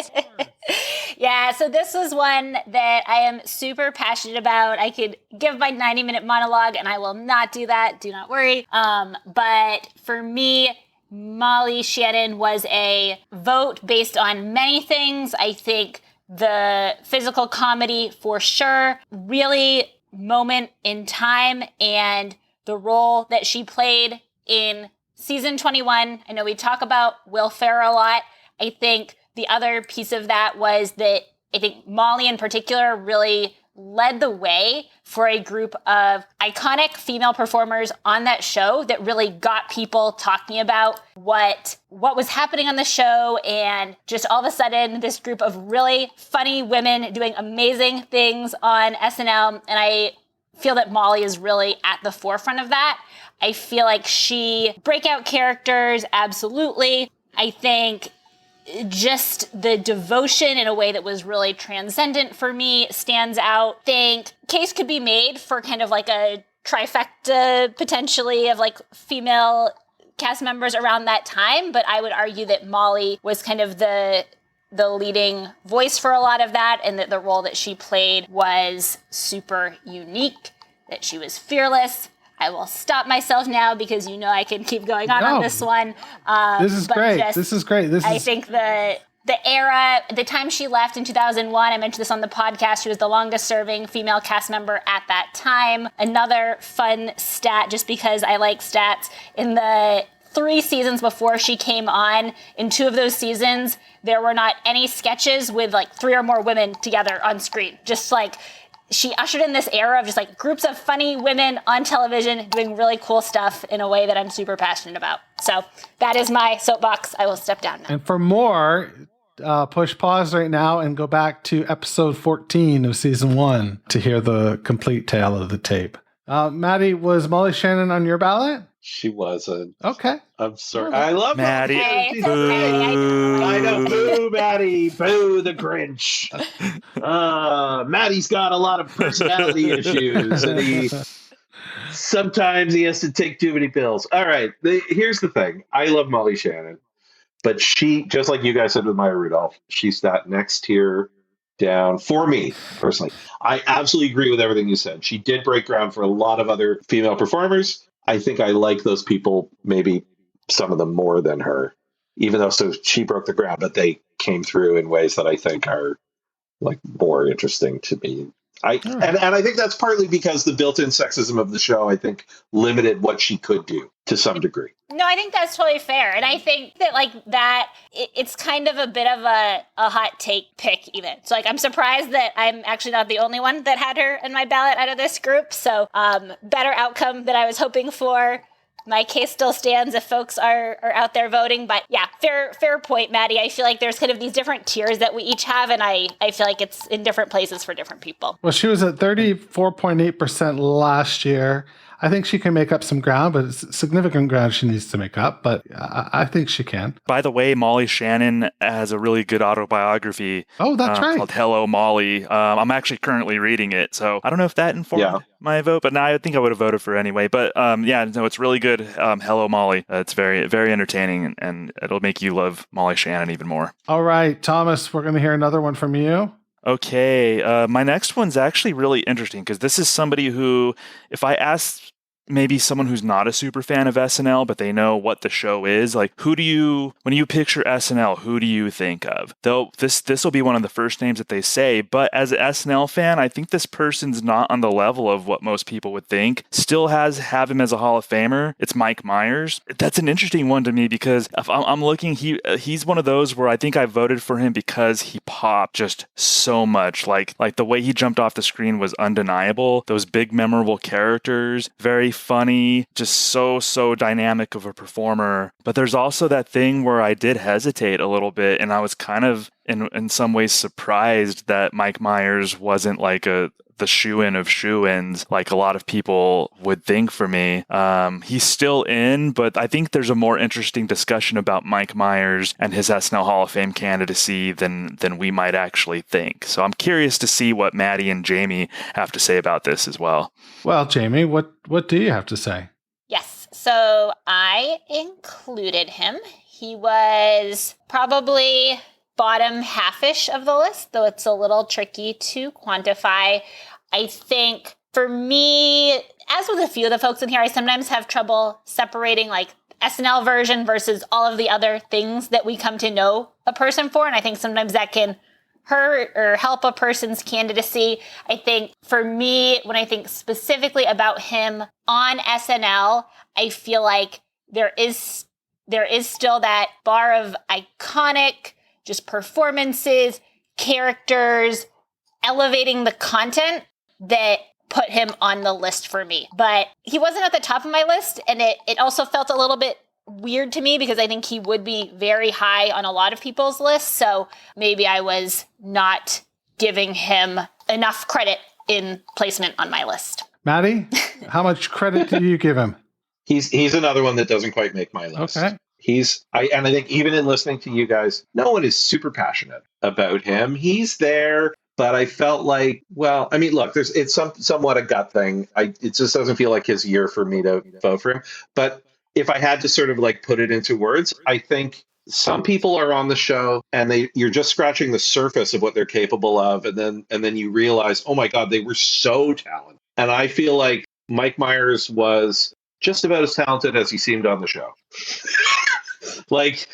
Yeah, so this was one that I am super passionate about. I could give my 90-minute monologue, and I will not do that. Do not worry. But for me, Molly Shannon was a vote based on many things. I think the physical comedy, for sure, really moment in time, and the role that she played in season 21. I know we talk about Will Ferrell a lot. I think the other piece of that was that I think Molly in particular really led the way for a group of iconic female performers on that show that really got people talking about what was happening on the show, and just all of a sudden this group of really funny women doing amazing things on SNL. And I feel that Molly is really at the forefront of that. I feel like she breakout characters, absolutely. I think just the devotion in a way that was really transcendent for me stands out. I think case could be made for kind of like a trifecta potentially of like female cast members around that time, but I would argue that Molly was kind of the leading voice for a lot of that, and that the role that she played was super unique, that she was fearless. I will stop myself now because you know I can keep going on this one.
This is great.
I think the era, the time she left in 2001, I mentioned this on the podcast, she was the longest serving female cast member at that time. Another fun stat, just because I like stats, in the 3 seasons before she came on. In 2 of those seasons, there were not any sketches with like 3 or more women together on screen. Just like she ushered in this era of just like groups of funny women on television doing really cool stuff in a way that I'm super passionate about. So that is my soapbox. I will step down now.
And for more, push pause right now and go back to episode 14 of season 1 to hear the complete tale of the tape. Matti, was Molly Shannon on your ballot?
She wasn't.
Okay.
I'm sorry. I love
Maddie.
Maddie.
It's okay.
I know. Boo, Maddie. Boo, the Grinch. Maddie's got a lot of personality issues, and sometimes he has to take too many pills. All right. Here's the thing. I love Molly Shannon, but she, just like you guys said with Maya Rudolph, she's that next tier down for me personally. I absolutely agree with everything you said. She did break ground for a lot of other female performers. I think I like those people, maybe some of them more than her, even though she broke the ground, but they came through in ways that I think are like more interesting to me. And I think that's partly because the built-in sexism of the show, I think, limited what she could do to some degree.
No, I think that's totally fair. And I think that like that, it's kind of a bit of a hot take pick even. So like, I'm surprised that I'm actually not the only one that had her in my ballot out of this group. So better outcome than I was hoping for. My case still stands if folks are out there voting. But yeah, fair point, Maddie. I feel like there's kind of these different tiers that we each have, and I feel like it's in different places for different people.
Well, she was at 34.8% last year. I think she can make up some ground, but it's significant ground she needs to make up. But I think she can.
By the way, Molly Shannon has a really good autobiography.
Oh, that's right.
Called Hello, Molly. I'm actually currently reading it. So I don't know if that informed my vote, but no, I think I would have voted for it anyway. But it's really good. Hello, Molly. It's very, very entertaining, and it'll make you love Molly Shannon even more.
All right, Thomas, we're going to hear another one from you.
Okay, my next one's actually really interesting because this is somebody who, if I asked maybe someone who's not a super fan of SNL, but they know what the show is, like when you picture SNL, who do you think of? Though this will be one of the first names that they say, but as an SNL fan, I think this person's not on the level of what most people would think. Still have him as a Hall of Famer. It's Mike Myers. That's an interesting one to me because if I'm looking, he's one of those where I think I voted for him because he popped just so much. Like the way he jumped off the screen was undeniable. Those big memorable characters, very funny, just so dynamic of a performer. But there's also that thing where I did hesitate a little bit, and I was kind of in some ways surprised that Mike Myers wasn't like the shoo-in of shoo-ins like a lot of people would think for me. He's still in, but I think there's a more interesting discussion about Mike Myers and his SNL Hall of Fame candidacy than we might actually think. So I'm curious to see what Maddie and Jamie have to say about this as well.
Well, Jamie, what do you have to say?
Yes. So I included him. He was probably bottom half-ish of the list, though it's a little tricky to quantify. I think for me, as with a few of the folks in here, I sometimes have trouble separating like SNL version versus all of the other things that we come to know a person for. And I think sometimes that can hurt or help a person's candidacy. I think for me, when I think specifically about him on SNL, I feel like there is still that bar of iconic just performances, characters, elevating the content that put him on the list for me. But he wasn't at the top of my list, and it also felt a little bit weird to me because I think he would be very high on a lot of people's lists, so maybe I was not giving him enough credit in placement on my list.
Maddie, how much credit do you give him?
He's another one that doesn't quite make my list.
Okay.
I think even in listening to you guys, no one is super passionate about him. He's there, but I felt like, well, I mean, look, it's somewhat a gut thing. It just doesn't feel like his year for me to vote for him. But if I had to sort of like put it into words, I think some people are on the show and you're just scratching the surface of what they're capable of, and then you realize, oh my God, they were so talented. And I feel like Mike Myers was just about as talented as he seemed on the show. like,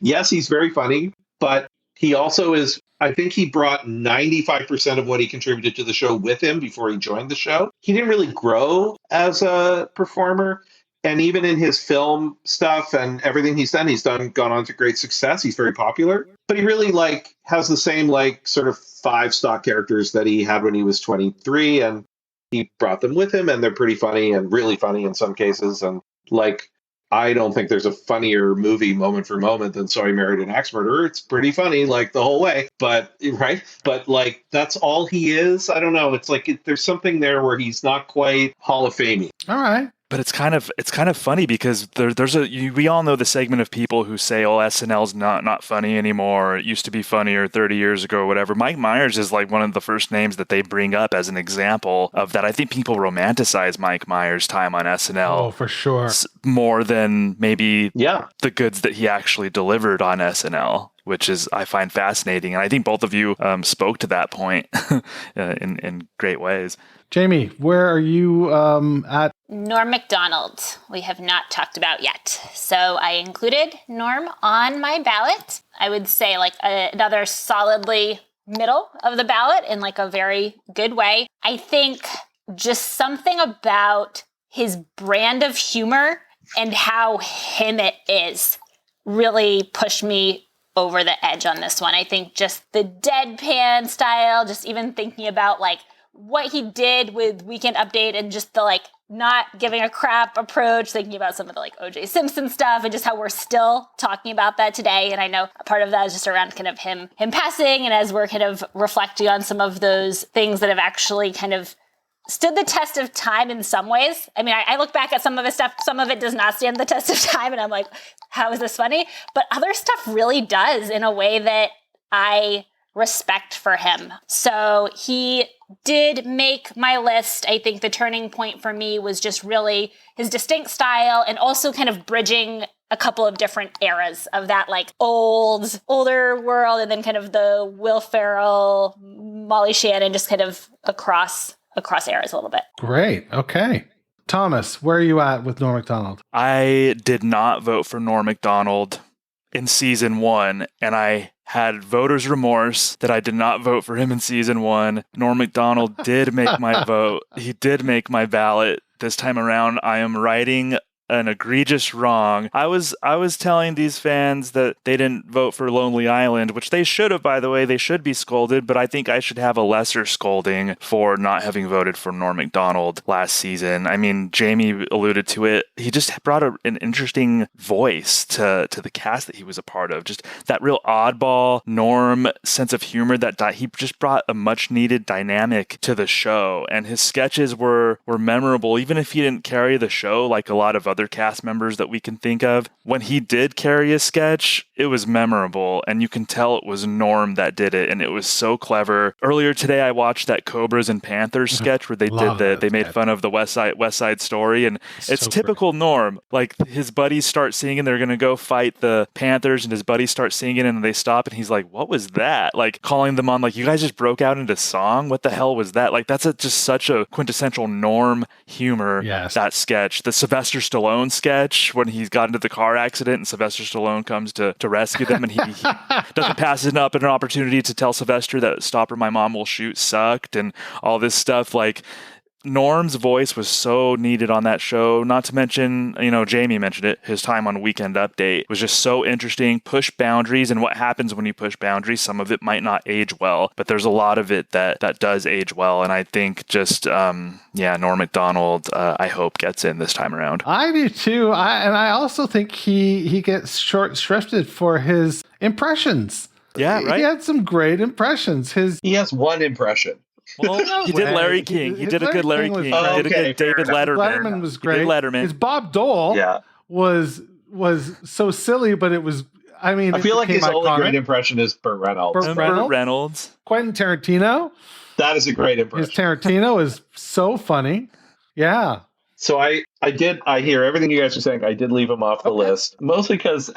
yes, he's very funny, but he also is, I think he brought 95% of what he contributed to the show with him before he joined the show. He didn't really grow as a performer. And even in his film stuff and everything he's gone on to great success. He's very popular, but he really like has the same like sort of 5 stock characters that he had when he was 23, and he brought them with him, and they're pretty funny and really funny in some cases. And like, I don't think there's a funnier movie moment for moment than So I Married an Axe Murderer. It's pretty funny like the whole way, but right. But like, that's all he is. I don't know. It's like, there's something there where he's not quite Hall of Fame-y.
All right.
But it's kind of funny because we all know the segment of people who say, "Oh, SNL's not funny anymore. It used to be funnier 30 years ago or whatever." Mike Myers is like one of the first names that they bring up as an example of that. I think people romanticize Mike Myers' time on SNL.
Oh, for sure.
More than maybe the goods that he actually delivered on SNL, which is I find fascinating. And I think both of you spoke to that point in great ways.
Jamie, where are you at?
Norm Macdonald, we have not talked about yet. So I included Norm on my ballot. I would say like another solidly middle of the ballot in like a very good way. I think just something about his brand of humor and how him it is really pushed me over the edge on this one. I think just the deadpan style, just even thinking about like what he did with Weekend Update and just the like not giving a crap approach, thinking about some of the like O.J. Simpson stuff and just how we're still talking about that today. And I know a part of that is just around kind of him passing, and as we're kind of reflecting on some of those things that have actually kind of stood the test of time in some ways. I mean, I look back at some of his stuff, some of it does not stand the test of time, and I'm like, how is this funny? But other stuff really does in a way that I respect for him. So he did make my list. I think the turning point for me was just really his distinct style and also kind of bridging a couple of different eras of that like older world and then kind of the Will Ferrell, Molly Shannon, just kind of across eras a little bit.
Great. Okay. Thomas, where are you at with Norm Macdonald?
I did not vote for Norm Macdonald in season 1, and I had voter's remorse that I did not vote for him in season 1. Norm Macdonald did make my vote. He did make my ballot. This time around, I am righting an egregious wrong. I was telling these fans that they didn't vote for Lonely Island, which they should have, by the way. They should be scolded, but I think I should have a lesser scolding for not having voted for Norm Macdonald last season. I mean, Jamie alluded to it. He just brought an interesting voice to the cast that he was a part of. Just that real oddball Norm sense of humor that he just brought a much needed dynamic to the show. And his sketches were memorable, even if he didn't carry the show like a lot of other cast members that we can think of. When he did carry a sketch, it was memorable, and you can tell it was Norm that did it, and it was so clever. Earlier today, I watched that Cobras and Panthers sketch where they made fun of the West Side Story, and it's so typical great. Norm. Like, his buddies start singing, they're gonna go fight the Panthers, and his buddies start singing, and they stop, and he's like, "What was that?" Like, calling them on, like, "You guys just broke out into song? What the hell was that?" Like, that's just such a quintessential Norm humor.
Yes.
That sketch, the Sylvester Stallone sketch when he's got into the car accident and Sylvester Stallone comes to rescue them, and he doesn't pass it up an opportunity to tell Sylvester that "Stop or My Mom Will Shoot" sucked and all this stuff. Like, Norm's voice was so needed on that show. Not to mention, Jamie mentioned it, his time on Weekend Update was just so interesting. Push boundaries, and what happens when you push boundaries. Some of it might not age well, but there's a lot of it that does age well. And I think just, Norm Macdonald, I hope gets in this time around.
I do too. I also think he gets short-shrifted for his impressions.
Yeah, right.
He had some great impressions.
He has one impression.
Well, he did Larry King. He did a good Larry King. He did a good David Letterman.
Letterman was great.
He did Letterman.
His Bob Dole was so silly, but it was, I mean,
I feel like his
iconic.
only great impression is Burt Reynolds.
Burt Reynolds.
Quentin Tarantino.
That is a great impression.
His Tarantino is so funny. Yeah.
So I hear everything you guys are saying. I did leave him off the list, mostly because,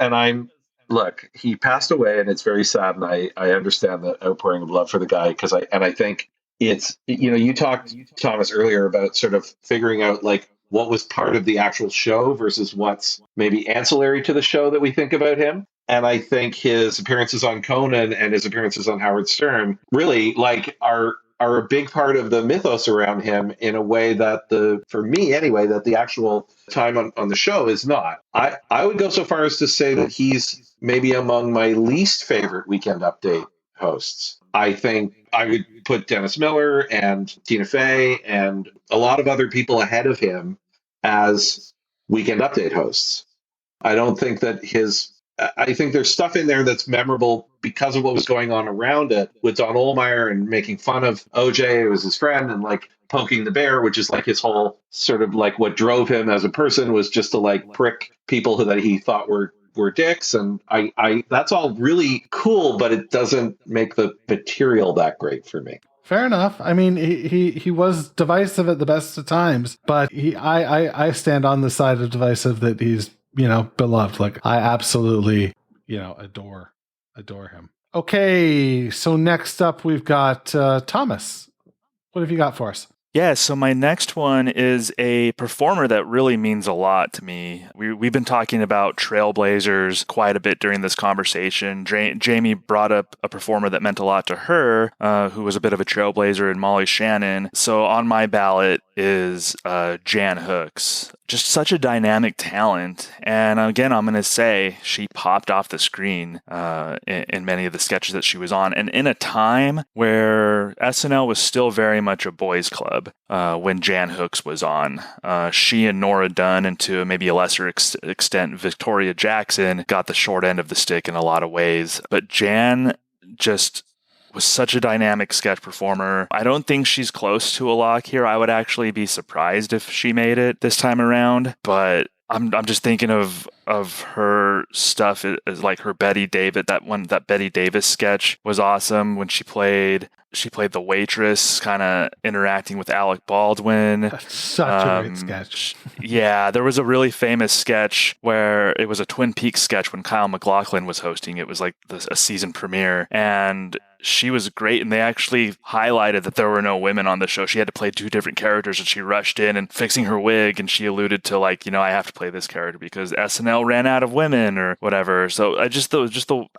look, he passed away, and it's very sad, and I understand the outpouring of love for the guy, because I think it's, you talked, Thomas, earlier about sort of figuring out like what was part of the actual show versus what's maybe ancillary to the show that we think about him. And I think his appearances on Conan and his appearances on Howard Stern really like are are a big part of the mythos around him in a way that for me anyway, that the actual time on the show is not. I would go so far as to say that he's maybe among my least favorite Weekend Update hosts. I think I would put Dennis Miller and Tina Fey and a lot of other people ahead of him as Weekend Update hosts. I don't think that I think there's stuff in there that's memorable because of what was going on around it with Don Ohlmeyer and making fun of OJ, who was his friend, and like poking the bear, which is like his whole sort of like what drove him as a person was just to like prick people that he thought were dicks. And I that's all really cool, but it doesn't make the material that great for me.
Fair enough. I mean, he was divisive at the best of times, but I stand on the side of divisive that he's, beloved. Like, I absolutely, adore him. Okay, so next up we've got Thomas. What have you got for us?
Yeah, so my next one is a performer that really means a lot to me. We've been talking about trailblazers quite a bit during this conversation. Jamie brought up a performer that meant a lot to her, who was a bit of a trailblazer, in Molly Shannon. So on my ballot is Jan Hooks. Just such a dynamic talent. And again, I'm going to say she popped off the screen in many of the sketches that she was on. And in a time where SNL was still very much a boys' club when Jan Hooks was on. She and Nora Dunn, and to maybe a lesser extent Victoria Jackson, got the short end of the stick in a lot of ways. But Jan just was such a dynamic sketch performer. I don't think she's close to a lock here. I would actually be surprised if she made it this time around, but I'm just thinking of her stuff as like her Betty Davis. That Betty Davis sketch was awesome when she played the waitress, kind of interacting with Alec Baldwin.
That's such a great sketch.
Yeah, there was a really famous sketch where it was a Twin Peaks sketch when Kyle MacLachlan was hosting. It was like a season premiere, and she was great, and they actually highlighted that there were no women on the show. She had to play two different characters, and she rushed in and fixing her wig, and she alluded to like, I have to play this character because SNL ran out of women or whatever. So I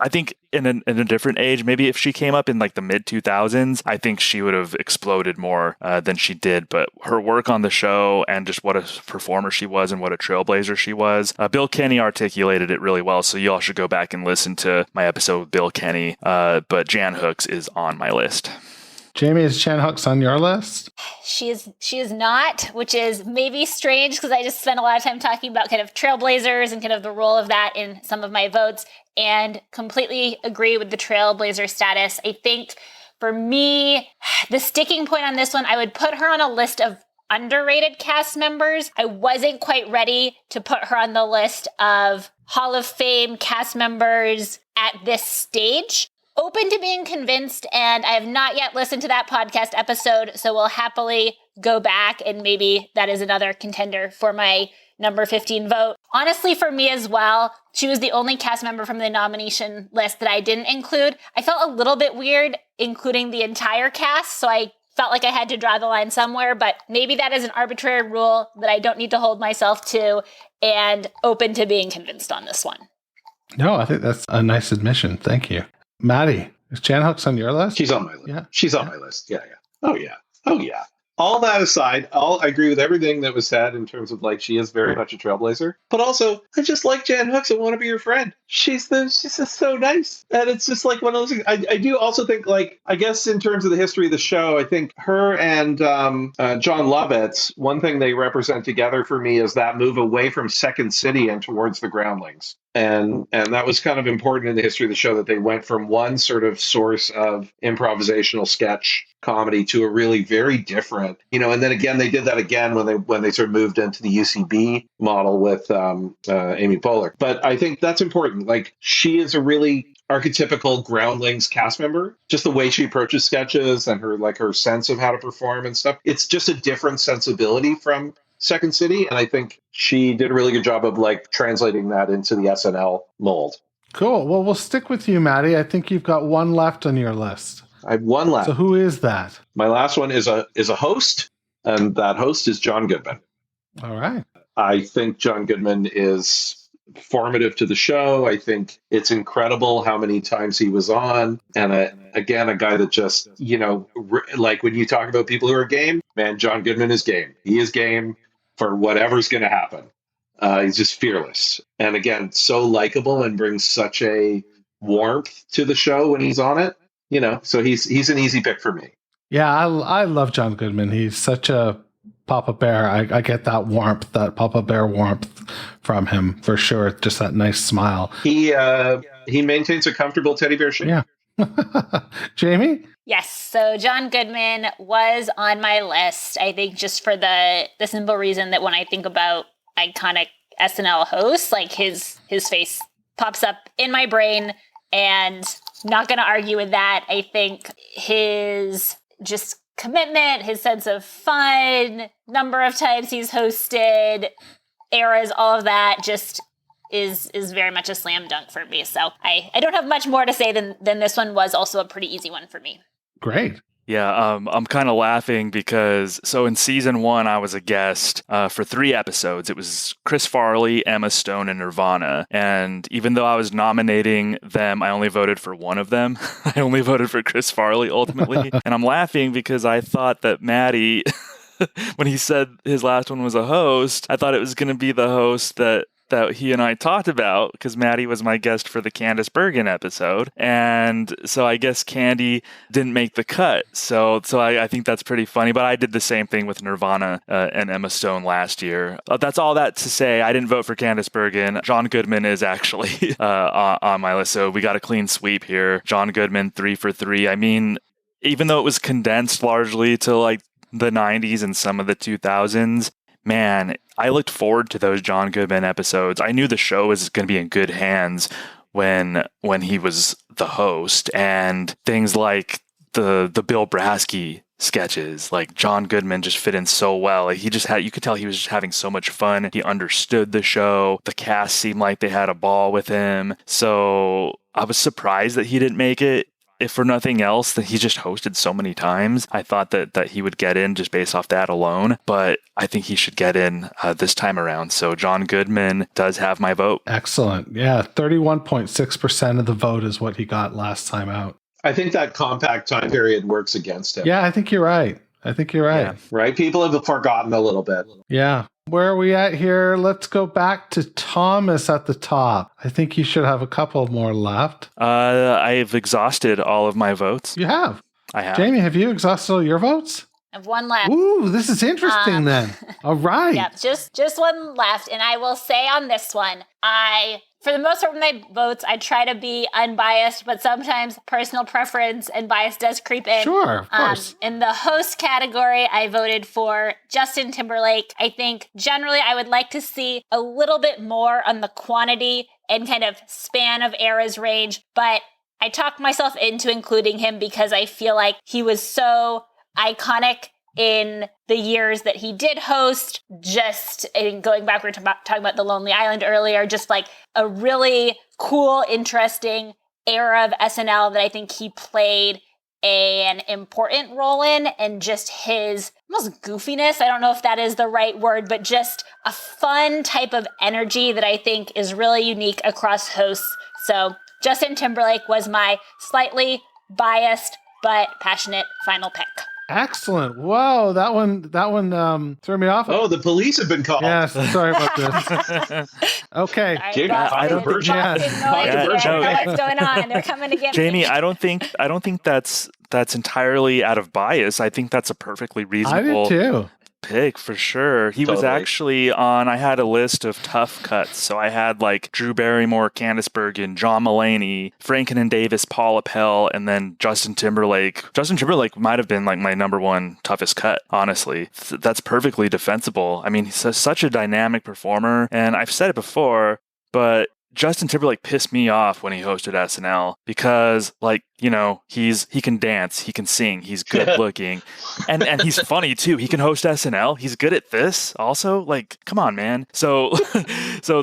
think in a different age, maybe if she came up in like the mid 2000s, I think she would have exploded more than she did. But her work on the show and just what a performer she was and what a trailblazer she was. Bill Kenny articulated it really well, so you all should go back and listen to my episode with Bill Kenny. But Jan Hooks is on my list.
Jamie, is Jan Hooks on your list?
She is not, which is maybe strange because I just spent a lot of time talking about kind of trailblazers and kind of the role of that in some of my votes, and completely agree with the trailblazer status. I think for me, the sticking point on this one, I would put her on a list of underrated cast members. I wasn't quite ready to put her on the list of Hall of Fame cast members at this stage. Open to being convinced, and I have not yet listened to that podcast episode, so we'll happily go back, and maybe that is another contender for my number 15 vote. Honestly, for me as well, she was the only cast member from the nomination list that I didn't include. I felt a little bit weird including the entire cast, so I felt like I had to draw the line somewhere, but maybe that is an arbitrary rule that I don't need to hold myself to, and open to being convinced on this one.
No, I think that's a nice admission. Thank you. Maddie, is Jan Hooks on your list?
She's on my list.
Yeah.
She's on my list. Yeah. Oh, yeah. All that aside, I agree with everything that was said in terms of like she is very much a trailblazer, but also I just like Jan Hooks. I want to be her friend. She's just so nice, and it's just like one of those things. I do also think, like, I guess in terms of the history of the show, I think her and John Lovitz, one thing they represent together for me is that move away from Second City and towards the Groundlings. And that was kind of important in the history of the show, that they went from one sort of source of improvisational sketch comedy to a really very different, and then again, they did that again when they sort of moved into the UCB model with Amy Poehler. But I think that's important. Like, she is a really archetypical Groundlings cast member, just the way she approaches sketches and her sense of how to perform and stuff. It's just a different sensibility from Second City, and I think she did a really good job of like translating that into the SNL mold.
Cool. Well, we'll stick with you, Maddie. I think you've got one left on your list.
I have one left.
So who is that?
My last one is a host, and that host is John Goodman.
All right.
I think John Goodman is formative to the show. I think it's incredible how many times he was on. And again, a guy that just, like when you talk about people who are game, man, John Goodman is game. He is game for whatever's going to happen. He's just fearless. And again, so likable and brings such a warmth to the show when he's on it. So he's an easy pick for me.
Yeah, I love John Goodman. He's such a Papa Bear. I get that warmth, that Papa Bear warmth from him for sure. Just that nice smile.
He maintains a comfortable teddy bear shape.
Yeah. Jamie?
Yes, so John Goodman was on my list. I think just for the simple reason that when I think about iconic SNL hosts, like his face pops up in my brain, and not going to argue with that. I think his just commitment, his sense of fun, number of times he's hosted, eras, all of that just is very much a slam dunk for me. So I don't have much more to say than this one was also a pretty easy one for me.
Great.
Yeah, I'm kind of laughing because, so in season 1, I was a guest for 3 episodes. It was Chris Farley, Emma Stone, and Nirvana. And even though I was nominating them, I only voted for one of them. I only voted for Chris Farley, ultimately. And I'm laughing because I thought that Matti, when he said his last one was a host, I thought it was going to be the host that he and I talked about, because Matti was my guest for the Candice Bergen episode. And so I guess Candy didn't make the cut. So I think that's pretty funny. But I did the same thing with Nirvana and Emma Stone last year. That's all that to say. I didn't vote for Candice Bergen. John Goodman is actually on my list. So we got a clean sweep here. John Goodman, 3 for 3. I mean, even though it was condensed largely to like the 90s and some of the 2000s, man, I looked forward to those John Goodman episodes. I knew the show was going to be in good hands when he was the host, and things like the Bill Brasky sketches, like John Goodman just fit in so well. Like you could tell he was just having so much fun. He understood the show. The cast seemed like they had a ball with him. So I was surprised that he didn't make it. If for nothing else, that he just hosted so many times. I thought that he would get in just based off that alone, but I think he should get in this time around. So John Goodman does have my vote.
Excellent. Yeah, 31.6% of the vote is what he got last time out.
I think that compact time period works against him.
Yeah, I think you're right. Yeah.
Right? People have forgotten a little bit.
Yeah. Where are we at here? Let's go back to Thomas at the top. I think you should have a couple more left.
I've exhausted all of my votes.
You have?
I have.
Jamie, have you exhausted all your votes?
I have one left.
Ooh, this is interesting then. All right.
Yeah, just one left. And I will say on this one, for the most part of my votes, I try to be unbiased, but sometimes personal preference and bias does creep in.
Sure, of course.
In the host category, I voted for Justin Timberlake. I think generally I would like to see a little bit more on the quantity and kind of span of eras range, but I talked myself into including him because I feel like he was so iconic in the years that he did host. Just going back, we were talking about The Lonely Island earlier, just like a really cool, interesting era of SNL that I think he played an important role in, and just his almost goofiness, I don't know if that is the right word, but just a fun type of energy that I think is really unique across hosts. So Justin Timberlake was my slightly biased but passionate final pick.
Excellent. Whoa, that one threw me off.
Oh, the police have been called.
Yes, sorry about this. Okay.
Jamie, I don't think
what's going on. They're coming to get
Jamie,
me.
I don't think that's entirely out of bias. I think that's a perfectly reasonable
I did too.
pick for sure. He was actually on, I had a list of tough cuts. So I had like Drew Barrymore, Candice Bergen, John Mulaney, Franken and Davis, Paul Appel, and then Justin Timberlake. Justin Timberlake might have been like my number one toughest cut, honestly. That's perfectly defensible. I mean, he's such a dynamic performer, and I've said it before, but Justin Timberlake pissed me off when he hosted SNL because, like, you know, he can dance, he can sing, he's good looking, and he's funny too. He can host SNL. He's good at this also. Like, come on, man. So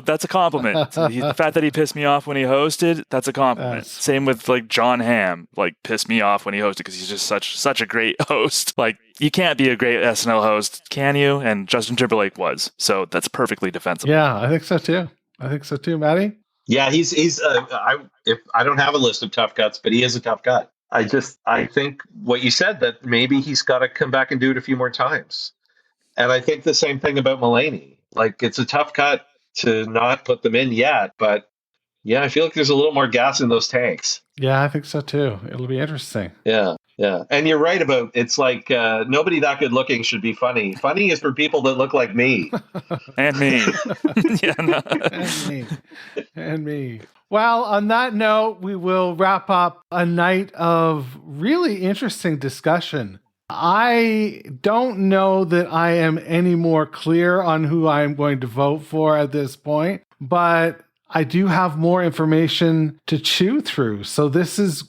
that's a compliment. The fact that he pissed me off when he hosted, that's a compliment. Same with like John Hamm, like pissed me off when he hosted because he's just such a great host. Like, you can't be a great SNL host, can you? And Justin Timberlake was. So that's perfectly defensible.
Yeah, I think so too. I think so too, Matty.
Yeah, he's. I don't have a list of tough cuts, but he is a tough cut. I think what you said, that maybe he's got to come back and do it a few more times. And I think the same thing about Mulaney. Like, it's a tough cut to not put them in yet, but yeah, I feel like there's a little more gas in those tanks.
Yeah, I think so too. It'll be interesting.
Yeah. And you're right about, it's like nobody that good looking should be funny. Funny is for people that look like me.
And me. Yeah, no.
And me. Well, on that note, we will wrap up a night of really interesting discussion. I don't know that I am any more clear on who I am going to vote for at this point, but I do have more information to chew through. So this is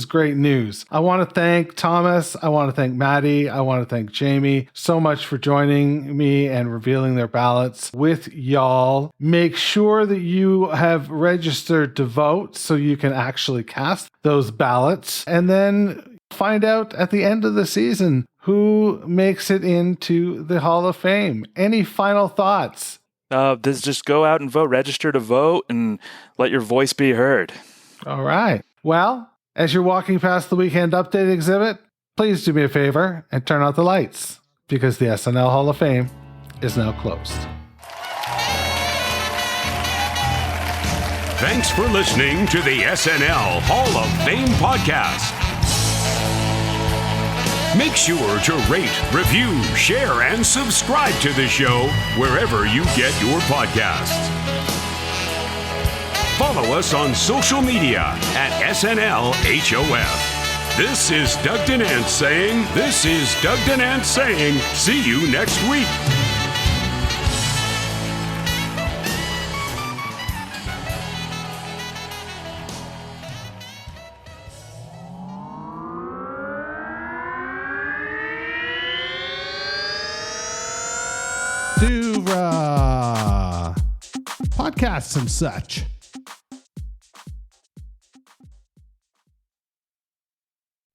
great news. I want to thank Thomas. I want to thank Matti. I want to thank Jamie so much for joining me and revealing their ballots with y'all. Make sure that you have registered to vote so you can actually cast those ballots, and then find out at the end of the season who makes it into the Hall of Fame. Any final thoughts?
Just go out and vote, register to vote, and let your voice be heard.
All right. Well, as you're walking past the Weekend Update exhibit, please do me a favor and turn out the lights, because the SNL Hall of Fame is now closed.
Thanks for listening to the SNL Hall of Fame podcast. Make sure to rate, review, share, and subscribe to the show wherever you get your podcasts. Follow us on social media at SNL HOF. This is Doug Denant saying, see you next week.
Podcasts and such.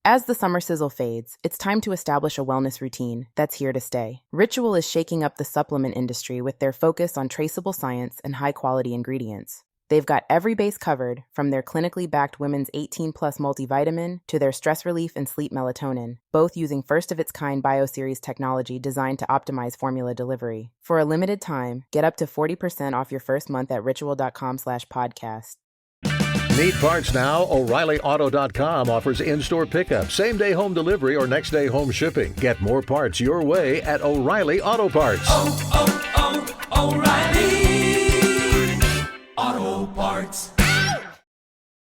As the summer sizzle fades, it's time to establish a wellness routine that's here to stay. Ritual is shaking up the supplement industry with their focus on traceable science and high-quality ingredients. They've got every base covered, from their clinically backed women's 18-plus multivitamin to their stress relief and sleep melatonin, both using first-of-its-kind BioSeries technology designed to optimize formula delivery. For a limited time, get up to 40% off your first month at ritual.com/podcast.
Need parts now? O'ReillyAuto.com offers in-store pickup, same-day home delivery, or next-day home shipping. Get more parts your way at O'Reilly Auto Parts.
O'Reilly.